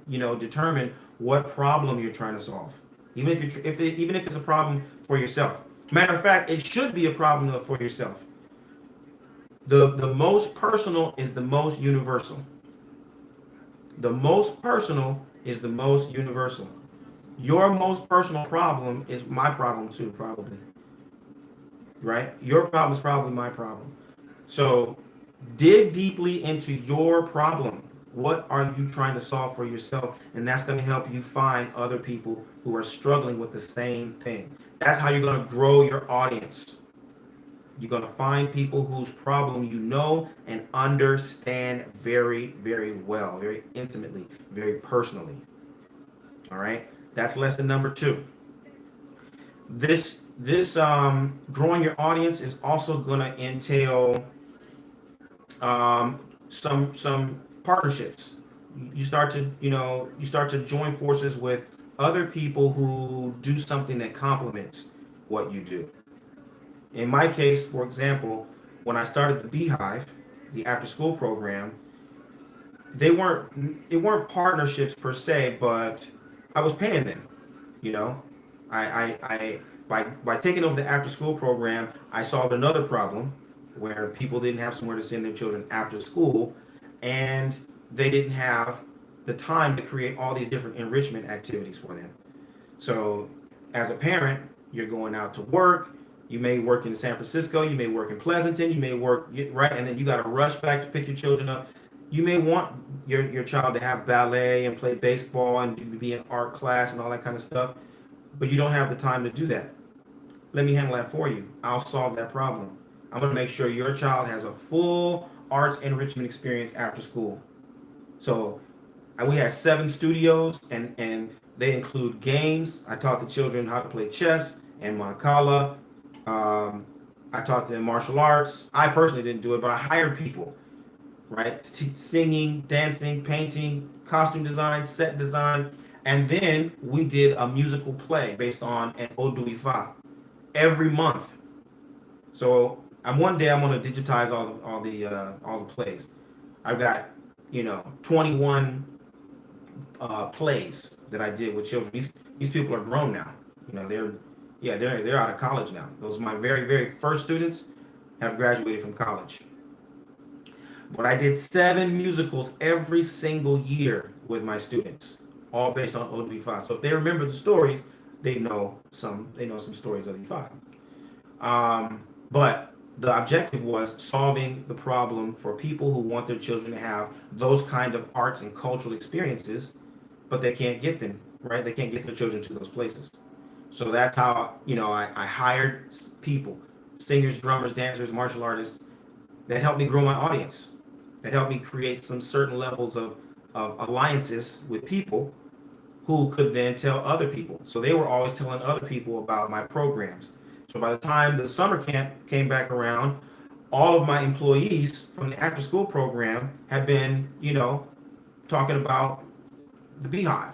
A: determined what problem you're trying to solve. Even if it's a problem for yourself. Matter of fact, it should be a problem for yourself. The most personal is the most universal. The most personal is the most universal. Your most personal problem is my problem too, probably. Right? Your problem is probably my problem. So dig deeply into your problem. What are you trying to solve for yourself? And that's going to help you find other people who are struggling with the same thing. That's how you're going to grow your audience. You're going to find people whose problem you know and understand very, very well, very intimately, very personally. All right? That's lesson number 2. This growing your audience is also going to entail some partnerships. You start to join forces with other people who do something that complements what you do. In my case, for example, when I started the Beehive, the after school program, it weren't partnerships per se, but I was paying them. You know, I by taking over the after school program, I solved another problem where people didn't have somewhere to send their children after school, and they didn't have the time to create all these different enrichment activities for them. So, as a parent, you're going out to work. You may work in San Francisco. You may work in Pleasanton. You may work right, and then you got to rush back to pick your children up. You may want your child to have ballet and play baseball and be in art class and all that kind of stuff, but you don't have the time to do that. Let me handle that for you. I'll solve that problem. I'm going to make sure your child has a full arts enrichment experience after school. So we had 7 studios, and they include games. I taught the children how to play chess and mancala. I taught them martial arts. I personally didn't do it, but I hired people, right? Singing, dancing, painting, costume design, set design. And then we did a musical play based on an Oduifa every month. So one day I'm going to digitize all the plays. I've got 21 plays that I did with children. These people are grown now. They're out of college now. Those my very, very first students have graduated from college. But I did 7 musicals every single year with my students, all based on Odu Ifa. So if they remember the stories, they know some stories of Ifa. But the objective was solving the problem for people who want their children to have those kind of arts and cultural experiences, but they can't get them, right? They can't get their children to those places. So that's how, I hired people, singers, drummers, dancers, martial artists, that helped me grow my audience. That helped me create some certain levels of alliances with people who could then tell other people. So they were always telling other people about my programs. So by the time the summer camp came back around, all of my employees from the after school program have been, talking about the beehive,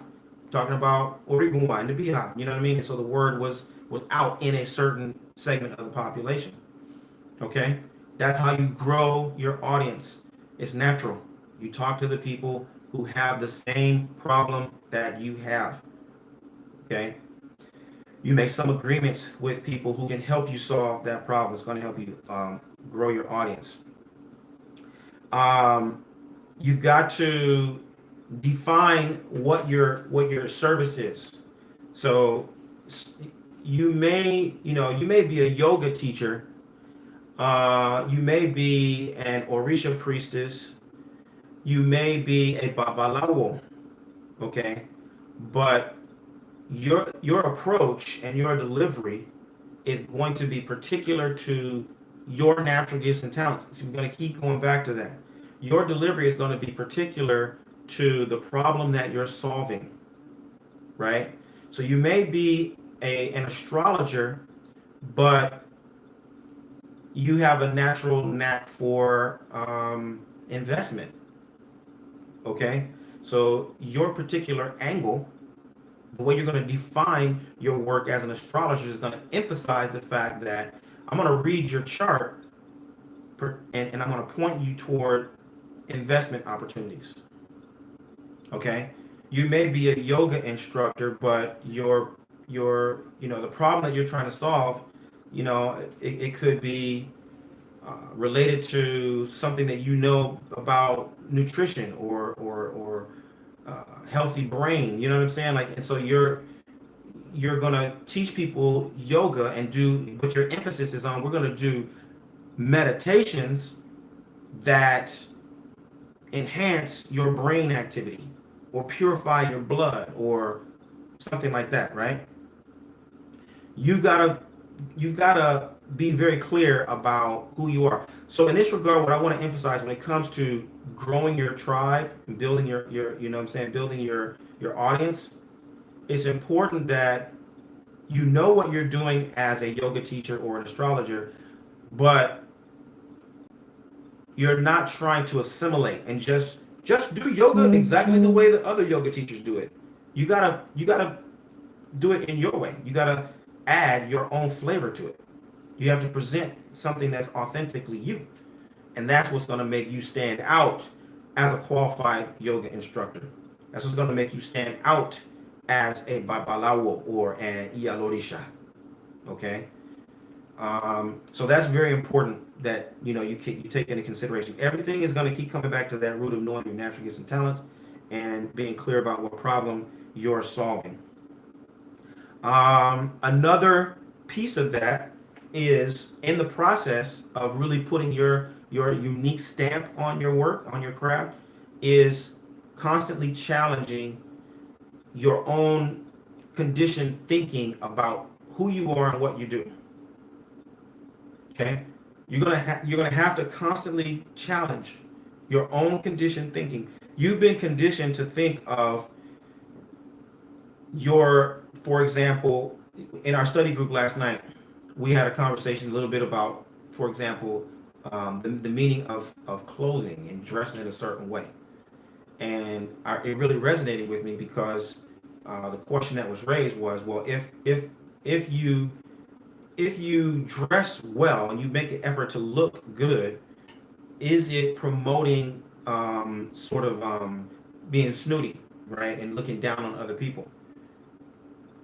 A: talking about Origumwa and the beehive. You know what I mean? And so the word was out in a certain segment of the population. Okay, that's how you grow your audience. It's natural. You talk to the people who have the same problem that you have. Okay, you make some agreements with people who can help you solve that problem. It's going to help you grow your audience. Um, you've got to define what your service is. So you may be a yoga teacher, you may be an Orisha priestess, you may be a babalawo, okay, but your approach and your delivery is going to be particular to your natural gifts and talents. So we're going to keep going back to that. Your delivery is going to be particular to the problem that you're solving, right? So you may be an astrologer, but you have a natural knack for investment, okay? So your particular angle, the way you're going to define your work as an astrologer, is going to emphasize the fact that I'm going to read your chart and I'm going to point you toward investment opportunities. Okay, you may be a yoga instructor, but the problem that you're trying to solve, it could be related to something that you know about nutrition or healthy brain. You know what I'm saying? Like, and so you're gonna teach people yoga and but your emphasis is on, we're gonna do meditations that enhance your brain activity or purify your blood or something like that, right? You've got to be very clear about who you are. So in this regard, what I want to emphasize when it comes to growing your tribe and building your you know what I'm saying, building your audience, it's important that you know what you're doing as a yoga teacher or an astrologer, but you're not trying to assimilate and just do yoga exactly the way that other yoga teachers do it. You gotta do it in your way. You gotta add your own flavor to it. You have to present something that's authentically you, and that's what's going to make you stand out as a qualified yoga instructor. That's what's going to make you stand out as a babalawo or an iyalorisha. Okay. So that's very important that you take into consideration. Everything is going to keep coming back to that root of knowing your natural gifts and talents and being clear about what problem you're solving. Another piece of that is in the process of really putting your unique stamp on your work, on your craft, is constantly challenging your own conditioned thinking about who you are and what you do. Okay, you're gonna have to constantly challenge your own conditioned thinking. You've been conditioned to think of for example, in our study group last night, we had a conversation a little bit about, for example, the meaning of clothing and dressing in a certain way. And it really resonated with me because the question that was raised was, well, if you if you dress well and you make an effort to look good, is it promoting sort of being snooty, right, and looking down on other people?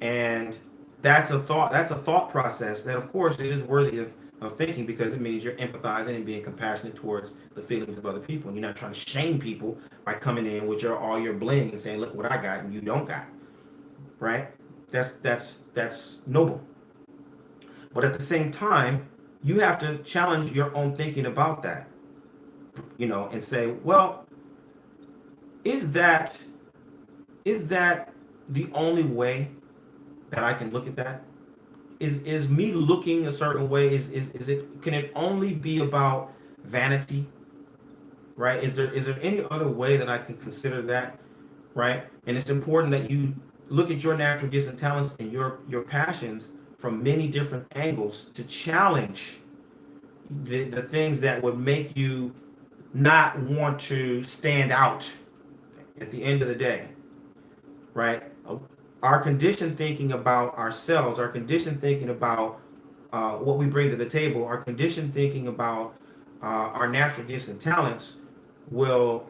A: And that's a thought process that, of course, it is worthy of thinking, because it means you're empathizing and being compassionate towards the feelings of other people, and you're not trying to shame people by coming in with all your bling and saying, look what I got and you don't got, right? That's noble. But at the same time, you have to challenge your own thinking about that, and say, well, is that is that the only way that I can look at that? Is me looking a certain way, is it, can it only be about vanity, right? Is there any other way that I can consider that, right? And it's important that you look at your natural gifts and talents and your passions from many different angles to challenge the things that would make you not want to stand out at the end of the day, right? Our conditioned thinking about ourselves, our conditioned thinking about what we bring to the table, our conditioned thinking about our natural gifts and talents will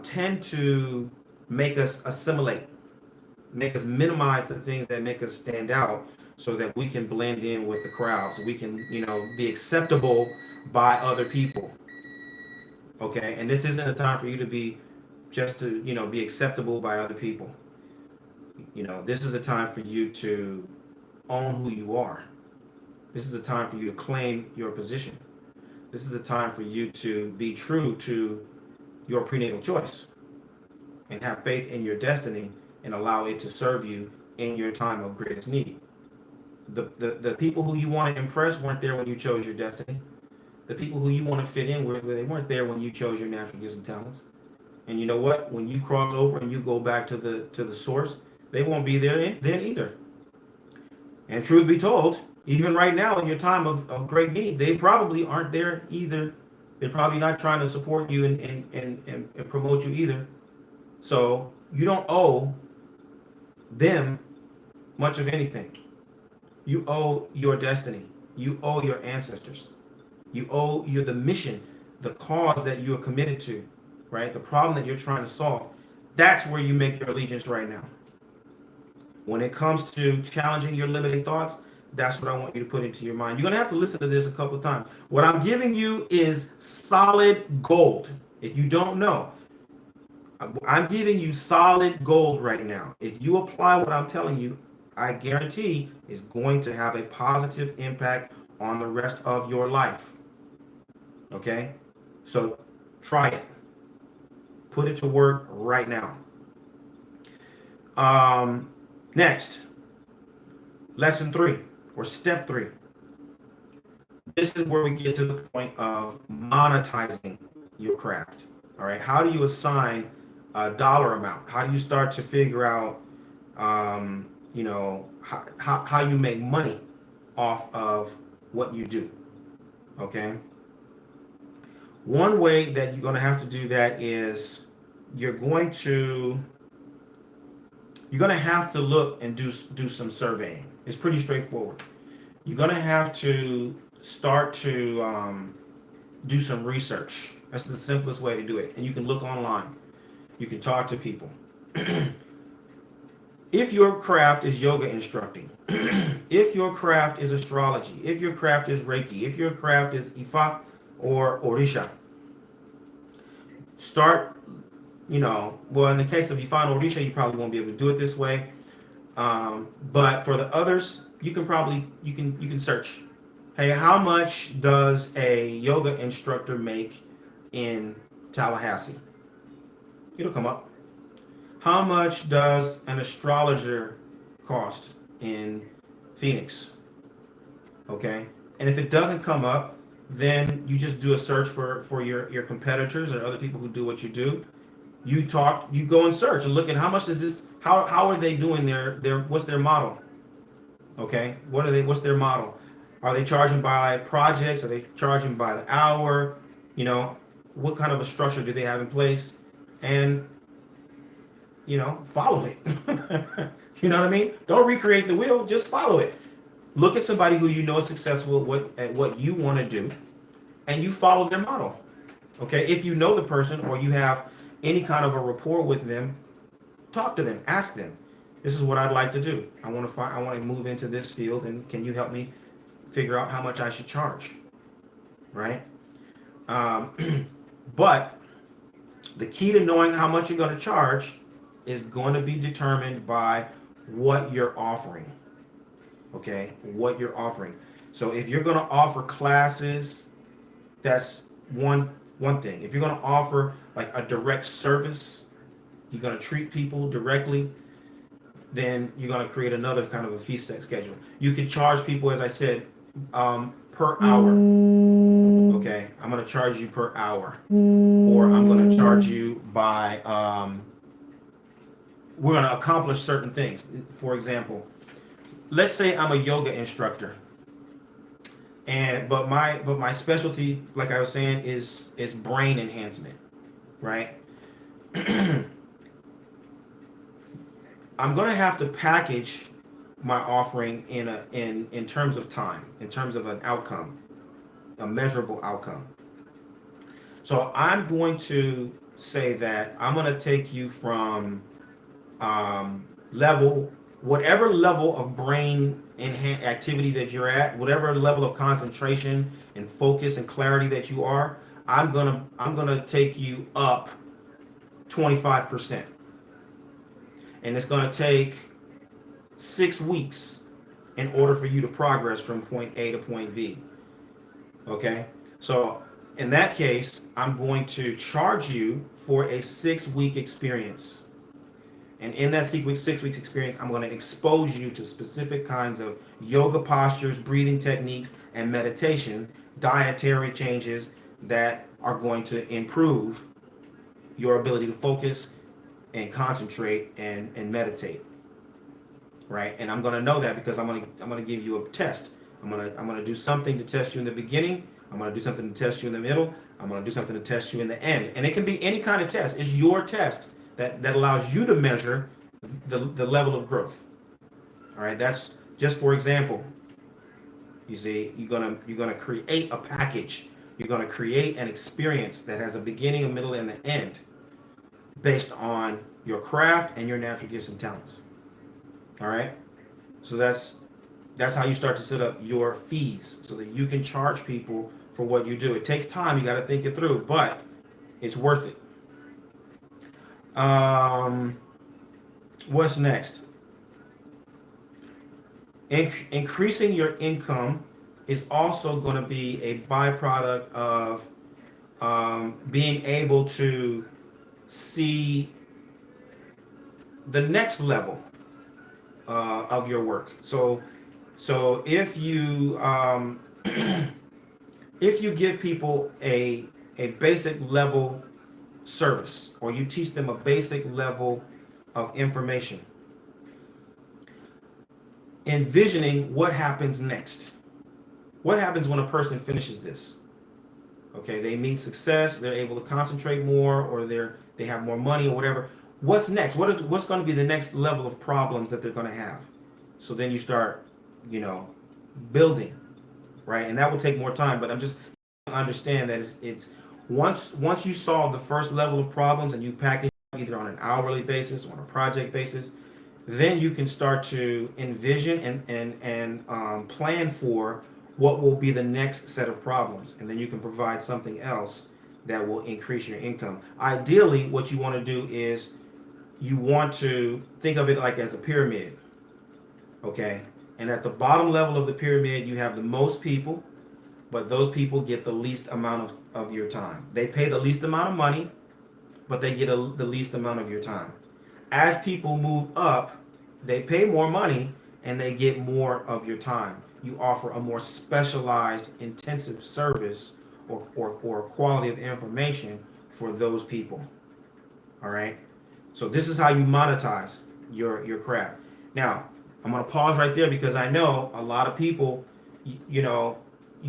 A: tend to make us assimilate, make us minimize the things that make us stand out so that we can blend in with the crowd, so we can, be acceptable by other people. Okay. And this isn't a time for you to be just to, be acceptable by other people. This is a time for you to own who you are. This is a time for you to claim your position. This is a time for you to be true to your prenatal choice and have faith in your destiny and allow it to serve you in your time of greatest need. The people who you want to impress weren't there when you chose your destiny. The people who you want to fit in with, they weren't there when you chose your natural gifts and talents. And you know what? When you cross over and you go back to the source, they won't be there then either. And truth be told, even right now in your time of great need, they probably aren't there either. They're probably not trying to support you and promote you either. So you don't owe them much of anything. You owe your destiny. You owe your ancestors. You owe the mission, the cause that you are committed to, right? The problem that you're trying to solve. That's where you make your allegiance right now. When it comes to challenging your limiting thoughts, that's what I want you to put into your mind. You're going to have to listen to this a couple of times. What I'm giving you is solid gold. If you don't know, I'm giving you solid gold right now. If you apply what I'm telling you, I guarantee is going to have a positive impact on the rest of your life. Okay? So try it. Put it to work right now. Next, lesson 3 or step 3. This is where we get to the point of monetizing your craft. All right. How do you assign a dollar amount? How do you start to figure out, how you make money off of what you do? Okay. One way that you're going to have to do that is you're going to have to look and do some surveying. It's pretty straightforward. You're going to have to start to do some research. That's the simplest way to do it. And you can look online. You can talk to people. If your craft is yoga instructing, if your craft is astrology, if your craft is Reiki, if your craft is Ifa or Orisha, start, well, in the case of Ifa and Orisha, you probably won't be able to do it this way. But for the others, you can search. Hey, how much does a yoga instructor make in Tallahassee? It'll come up. How much does an astrologer cost in Phoenix? Okay. And if it doesn't come up, then you just do a search for your competitors or other people who do what you do. You go and search and look at how much is this, how are they doing their what's their model? Okay. What's their model? Are they charging by projects? Are they charging by the hour? What kind of a structure do they have in place? And follow it. You know what I mean? Don't recreate the wheel, just follow it. Look at somebody who you know is successful at what you want to do, and you follow their model. Okay? If you know the person or you have any kind of a rapport with them, talk to them, ask them. This is what I'd like to do. I want to move into this field, and can you help me figure out how much I should charge? Right? But the key to knowing how much you're going to charge is going to be determined by what you're offering. Okay, what you're offering. So if you're going to offer classes, that's one thing. If you're going to offer like a direct service, you're going to treat people directly, then you're going to create another kind of a fee set schedule. You can charge people, as I said, per hour. Okay, I'm going to charge you per hour, or I'm going to charge you by we're going to accomplish certain things. For example, let's say I'm a yoga instructor. But my specialty, like I was saying, is brain enhancement, right? I'm gonna have to package my offering in terms of time, in terms of an outcome, a measurable outcome. So I'm going to say that I'm going to take you from level, whatever level of brain activity that you're at, whatever level of concentration and focus and clarity that you are. I'm gonna take you up 25%, and it's gonna take 6 weeks in order for you to progress from point A to point B. Okay, so in that case, I'm going to charge you for a 6 week experience. And in that 6 weeks experience, I'm going to expose you to specific kinds of yoga postures, breathing techniques, and meditation, dietary changes that are going to improve your ability to focus and concentrate and meditate. Right? And I'm going to know that because I'm going to give you a test. I'm going to do something to test you in the beginning. I'm going to do something to test you in the middle. I'm going to do something to test you in the end. And it can be any kind of test. It's your test that allows you to measure the level of growth. All right, that's just for example. You see, you're gonna create a package. You're gonna create an experience that has a beginning, a middle, and an end based on your craft and your natural gifts and talents. All right, so that's how you start to set up your fees so that you can charge people for what you do. It takes time. You got to think it through, but it's worth it. What's next? Increasing your income is also going to be a byproduct of being able to see the next level of your work. So if you if you give people a basic level service, or you teach them a basic level of information, envisioning what happens next. What happens when a person finishes this? Okay, they meet success, they're able to concentrate more, or they have more money or whatever. What's next? What's going to be the next level of problems that they're going to have? So then you start, building, right? And that will take more time. But I'm just understand that it's once you solve the first level of problems and you package either on an hourly basis or on a project basis, then you can start to envision and plan for what will be the next set of problems, and then you can provide something else that will increase your income. Ideally, what you want to do is you want to think of it like as a pyramid, okay? And at the bottom level of the pyramid, you have the most people, but those people get the least amount of your time. They pay the least amount of money, but they get the least amount of your time. As people move up, they pay more money and they get more of your time. You offer a more specialized, intensive service or quality of information for those people. All right? So this is how you monetize your craft. Now, I'm going to pause right there because I know a lot of people, you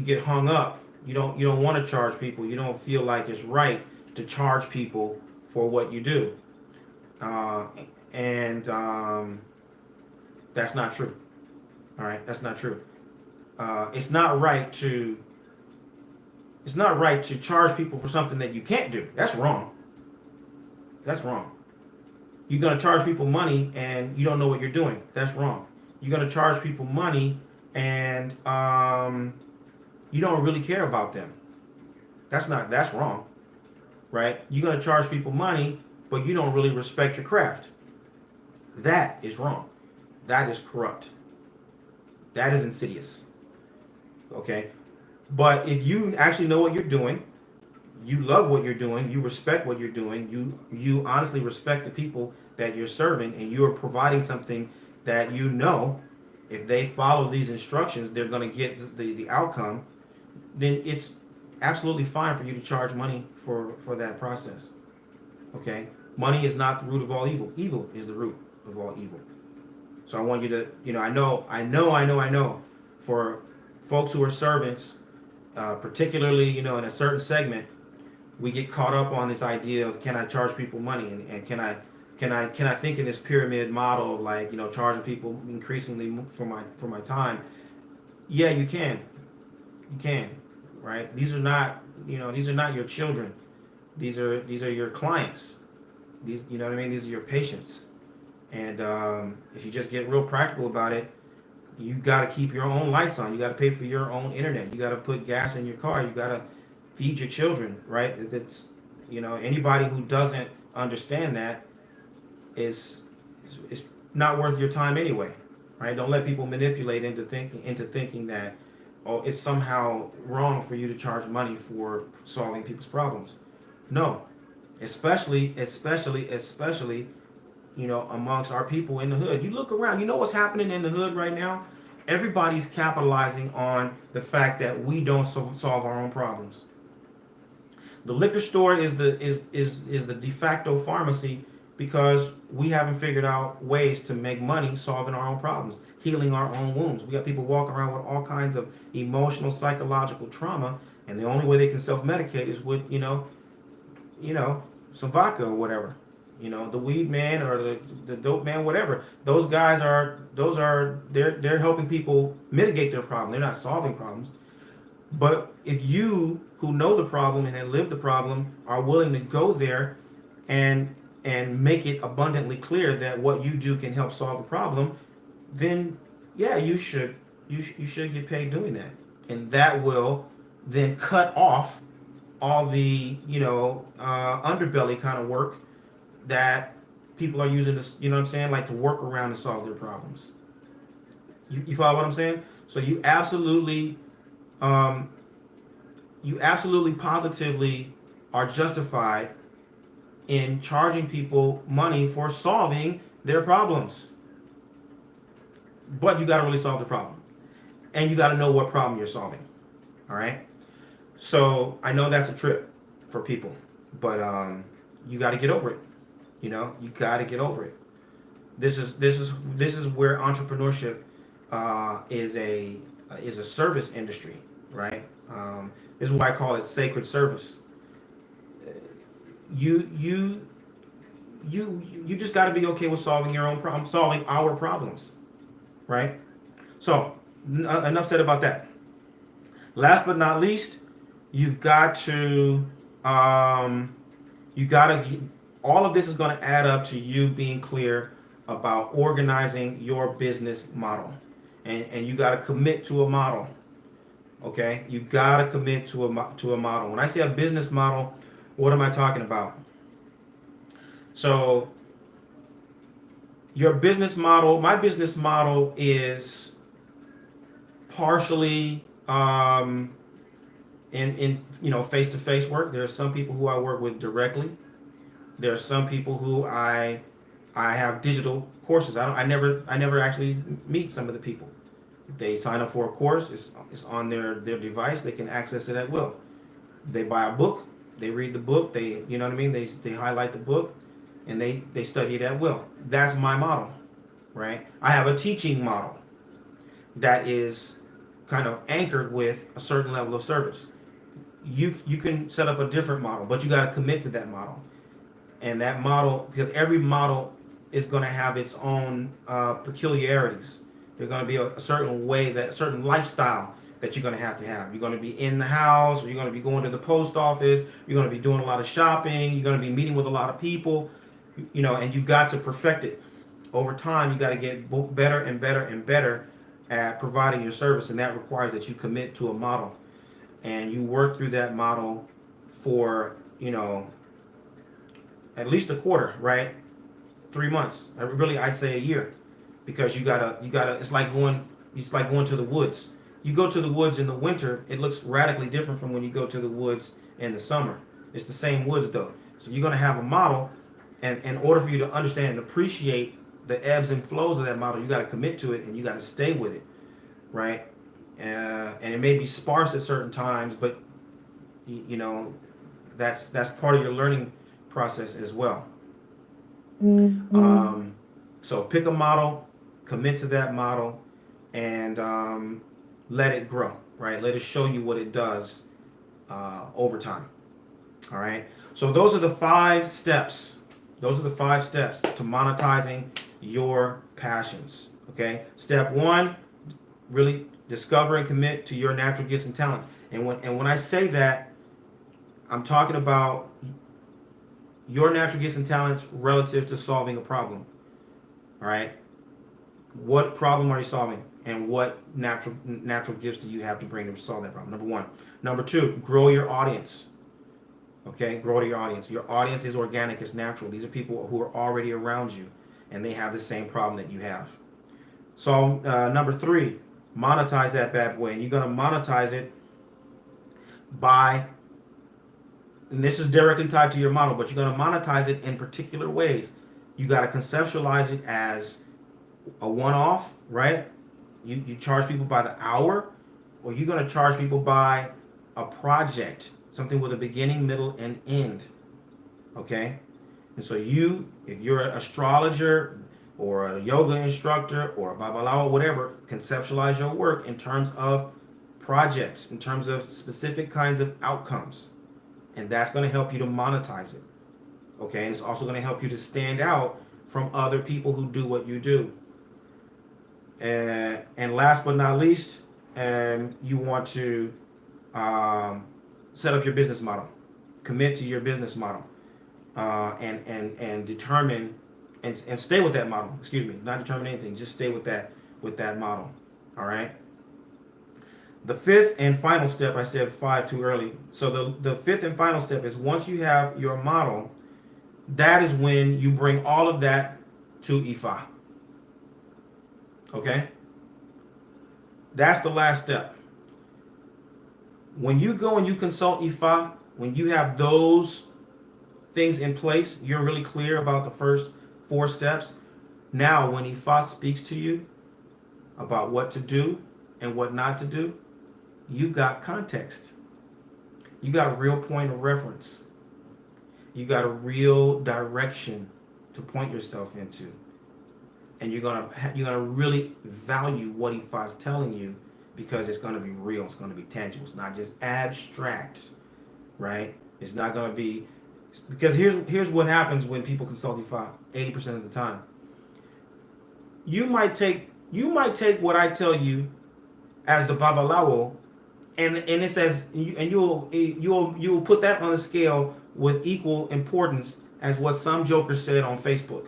A: get hung up. You don't want to charge people. You don't feel like it's right to charge people for what you do. And that's not true. All right, that's not true. It's not right to charge people for something that you can't do. That's wrong. That's wrong. You're gonna charge people money and you don't know what you're doing. That's wrong. You're gonna charge people money and you don't really care about them. That's wrong, right? You're gonna charge people money, but you don't really respect your craft. That is wrong. That is corrupt. That is insidious. Okay? But if you actually know what you're doing, you love what you're doing, you respect what you're doing, you honestly respect the people that you're serving, and you are providing something that if they follow these instructions, they're going to get the outcome, then it's absolutely fine for you to charge money for that process. Okay? Money is not the root of all evil. Evil is the root of all evil. So I want you to, I know, for folks who are servants, particularly, in a certain segment, we get caught up on this idea of, can I charge people money, and can I think in this pyramid model of, like, charging people increasingly for my time. Yeah, you can, right? These are not your children. These are your clients. These, you know what I mean? These are your patients. And if you just get real practical about it, you got to keep your own lights on. You got to pay for your own internet. You got to put gas in your car. You got to feed your children, right? That's, anybody who doesn't understand that is not worth your time anyway, right? Don't let people manipulate into thinking that, oh, it's somehow wrong for you to charge money for solving people's problems. No, especially, amongst our people in the hood. You look around, you know what's happening in the hood right now? Everybody's capitalizing on the fact that we don't solve our own problems. The liquor store is the de facto pharmacy because we haven't figured out ways to make money solving our own problems, healing our own wounds. We got people walking around with all kinds of emotional, psychological trauma, and the only way they can self-medicate is with, some vodka or whatever. The weed man or the dope man, whatever. Those guys they're helping people mitigate their problem. They're not solving problems. But if you, who know the problem and have lived the problem, are willing to go there and make it abundantly clear that what you do can help solve the problem, then yeah, you should get paid doing that, and that will then cut off all the underbelly kind of work that people are using to, what I'm saying, like, to work around to solve their problems. You follow what I'm saying? So um, you absolutely positively are justified in charging people money for solving their problems. But you got to really solve the problem. And you got to know what problem you're solving. All right? So I know that's a trip for people. But you got to get over it. You got to get over it. This is where entrepreneurship is a service industry, right? This is why I call it sacred service. You just got to be okay with solving your own problem, solving our problems, right? So enough said about that. Last but not least, you've got to all of this is going to add up to you being clear about organizing your business model, and you got to commit to a model. Okay, you got to commit to a model. When I say a business model, what am I talking about? So your business model, my business model, is partially in face-to-face work. There are some people who I work with directly. There are some people who I have digital courses. I never actually meet some of the people. They sign up for a course. It's on their device. They can access it at will. They buy a book. They read the book. They, you know what I mean. They highlight the book, and they study it at will. That's my model, right? I have a teaching model that is kind of anchored with a certain level of service. You can set up a different model, but you got to commit to that model. And that model, because every model is going to have its own peculiarities. There's going to be a certain way, that a certain lifestyle that you're going to have. You're going to be in the house, or you're going to be going to the post office. You're going to be doing a lot of shopping. You're going to be meeting with a lot of people, and you've got to perfect it. Over time, you got to get better and better and better at providing your service, and that requires that you commit to a model, and you work through that model for, at least a quarter, right? 3 months. I'd say a year, because you gotta. It's like going to the woods. You go to the woods in the winter, it looks radically different from when you go to the woods in the summer. It's the same woods though. So you're gonna have a model, and in order for you to understand and appreciate the ebbs and flows of that model, you got to commit to it, and you got to stay with it, right? And it may be sparse at certain times, but that's part of your learning process as well. So pick a model, commit to that model, and let it grow, right? Let it show you what it does over time. All right. So those are the 5 steps. Those are the 5 steps to monetizing your passions. Okay. Step 1, really discover and commit to your natural gifts and talents. And when I say that, I'm talking about your natural gifts and talents relative to solving a problem. All right. What problem are you solving, and what natural gifts do you have to bring to solve that problem? Number 1. Number 2, grow your audience. Okay, grow to your audience. Your audience is organic, it's natural. These are people who are already around you, and they have the same problem that you have. So number 3, monetize that bad boy, and you're going to monetize it by, and this is directly tied to your model, but you're going to monetize it in particular ways. You got to conceptualize it as a one-off, right? You charge people by the hour, or you're going to charge people by a project, something with a beginning, middle, and end. Okay? And so if you're an astrologer or a yoga instructor or a babalawo, whatever, conceptualize your work in terms of projects, in terms of specific kinds of outcomes. And that's going to help you to monetize it. Okay? And it's also going to help you to stand out from other people who do what you do. And last but not least, you want to set up your business model, commit to your business model, and determine and stay with that model. Excuse me, not determine anything, just stay with that model. All right. The 5th and final step, I said 5 too early. So the 5th and final step is, once you have your model, that is when you bring all of that to Ifa. Okay? That's the last step. When you go and you consult Ifa, when you have those things in place, you're really clear about the first 4 steps. Now, when Ifa speaks to you about what to do and what not to do, you got context. You got a real point of reference. You got a real direction to point yourself into. And you're gonna really value what Ifa is telling you, because it's gonna be real. It's gonna be tangible. It's not just abstract, right? It's not gonna be, because here's what happens when people consult Ifa. 80% of the time, you might take what I tell you as the babalawo, and it says, and you'll put that on a scale with equal importance as what some joker said on Facebook.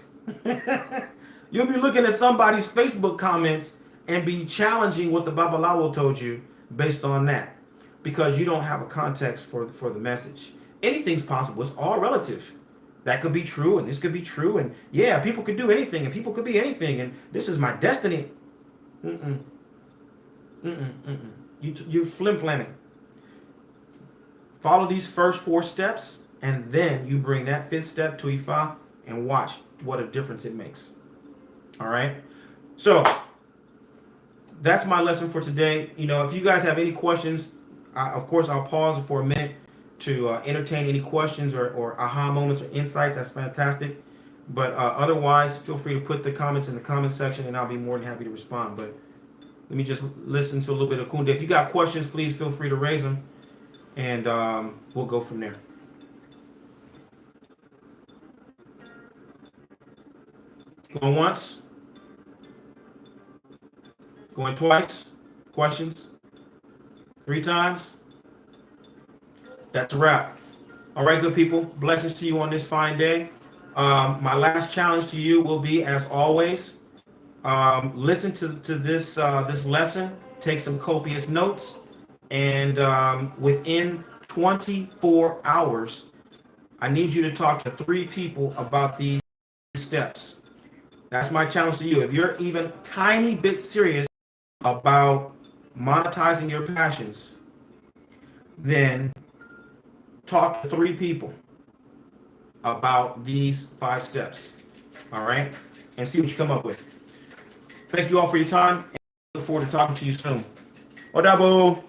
A: You'll be looking at somebody's Facebook comments and be challenging what the babalawo told you based on that, because you don't have a context for the message. Anything's possible. It's all relative. That could be true, and this could be true, and yeah, people could do anything, and people could be anything, and this is my destiny. You're flim-flamming. Follow these first 4 steps, and then you bring that 5th step to Ifa, and watch what a difference it makes. All right. So that's my lesson for today. If you guys have any questions, of course, I'll pause for a minute to entertain any questions or aha moments or insights. That's fantastic. But otherwise, feel free to put the comments in the comment section, and I'll be more than happy to respond. But let me just listen to a little bit of Kunde. If you got questions, please feel free to raise them, and we'll go from there. Going once? Going twice? Questions? 3 times? That's a wrap. All right, good people. Blessings to you on this fine day. My last challenge to you will be, as always, listen to this lesson, take some copious notes, and within 24 hours, I need you to talk to 3 people about these steps. That's my challenge to you. If you're even tiny bit serious about monetizing your passions, then talk to 3 people about these 5 steps. All right? And see what you come up with. Thank you all for your time, and look forward to talking to you soon. Odabo!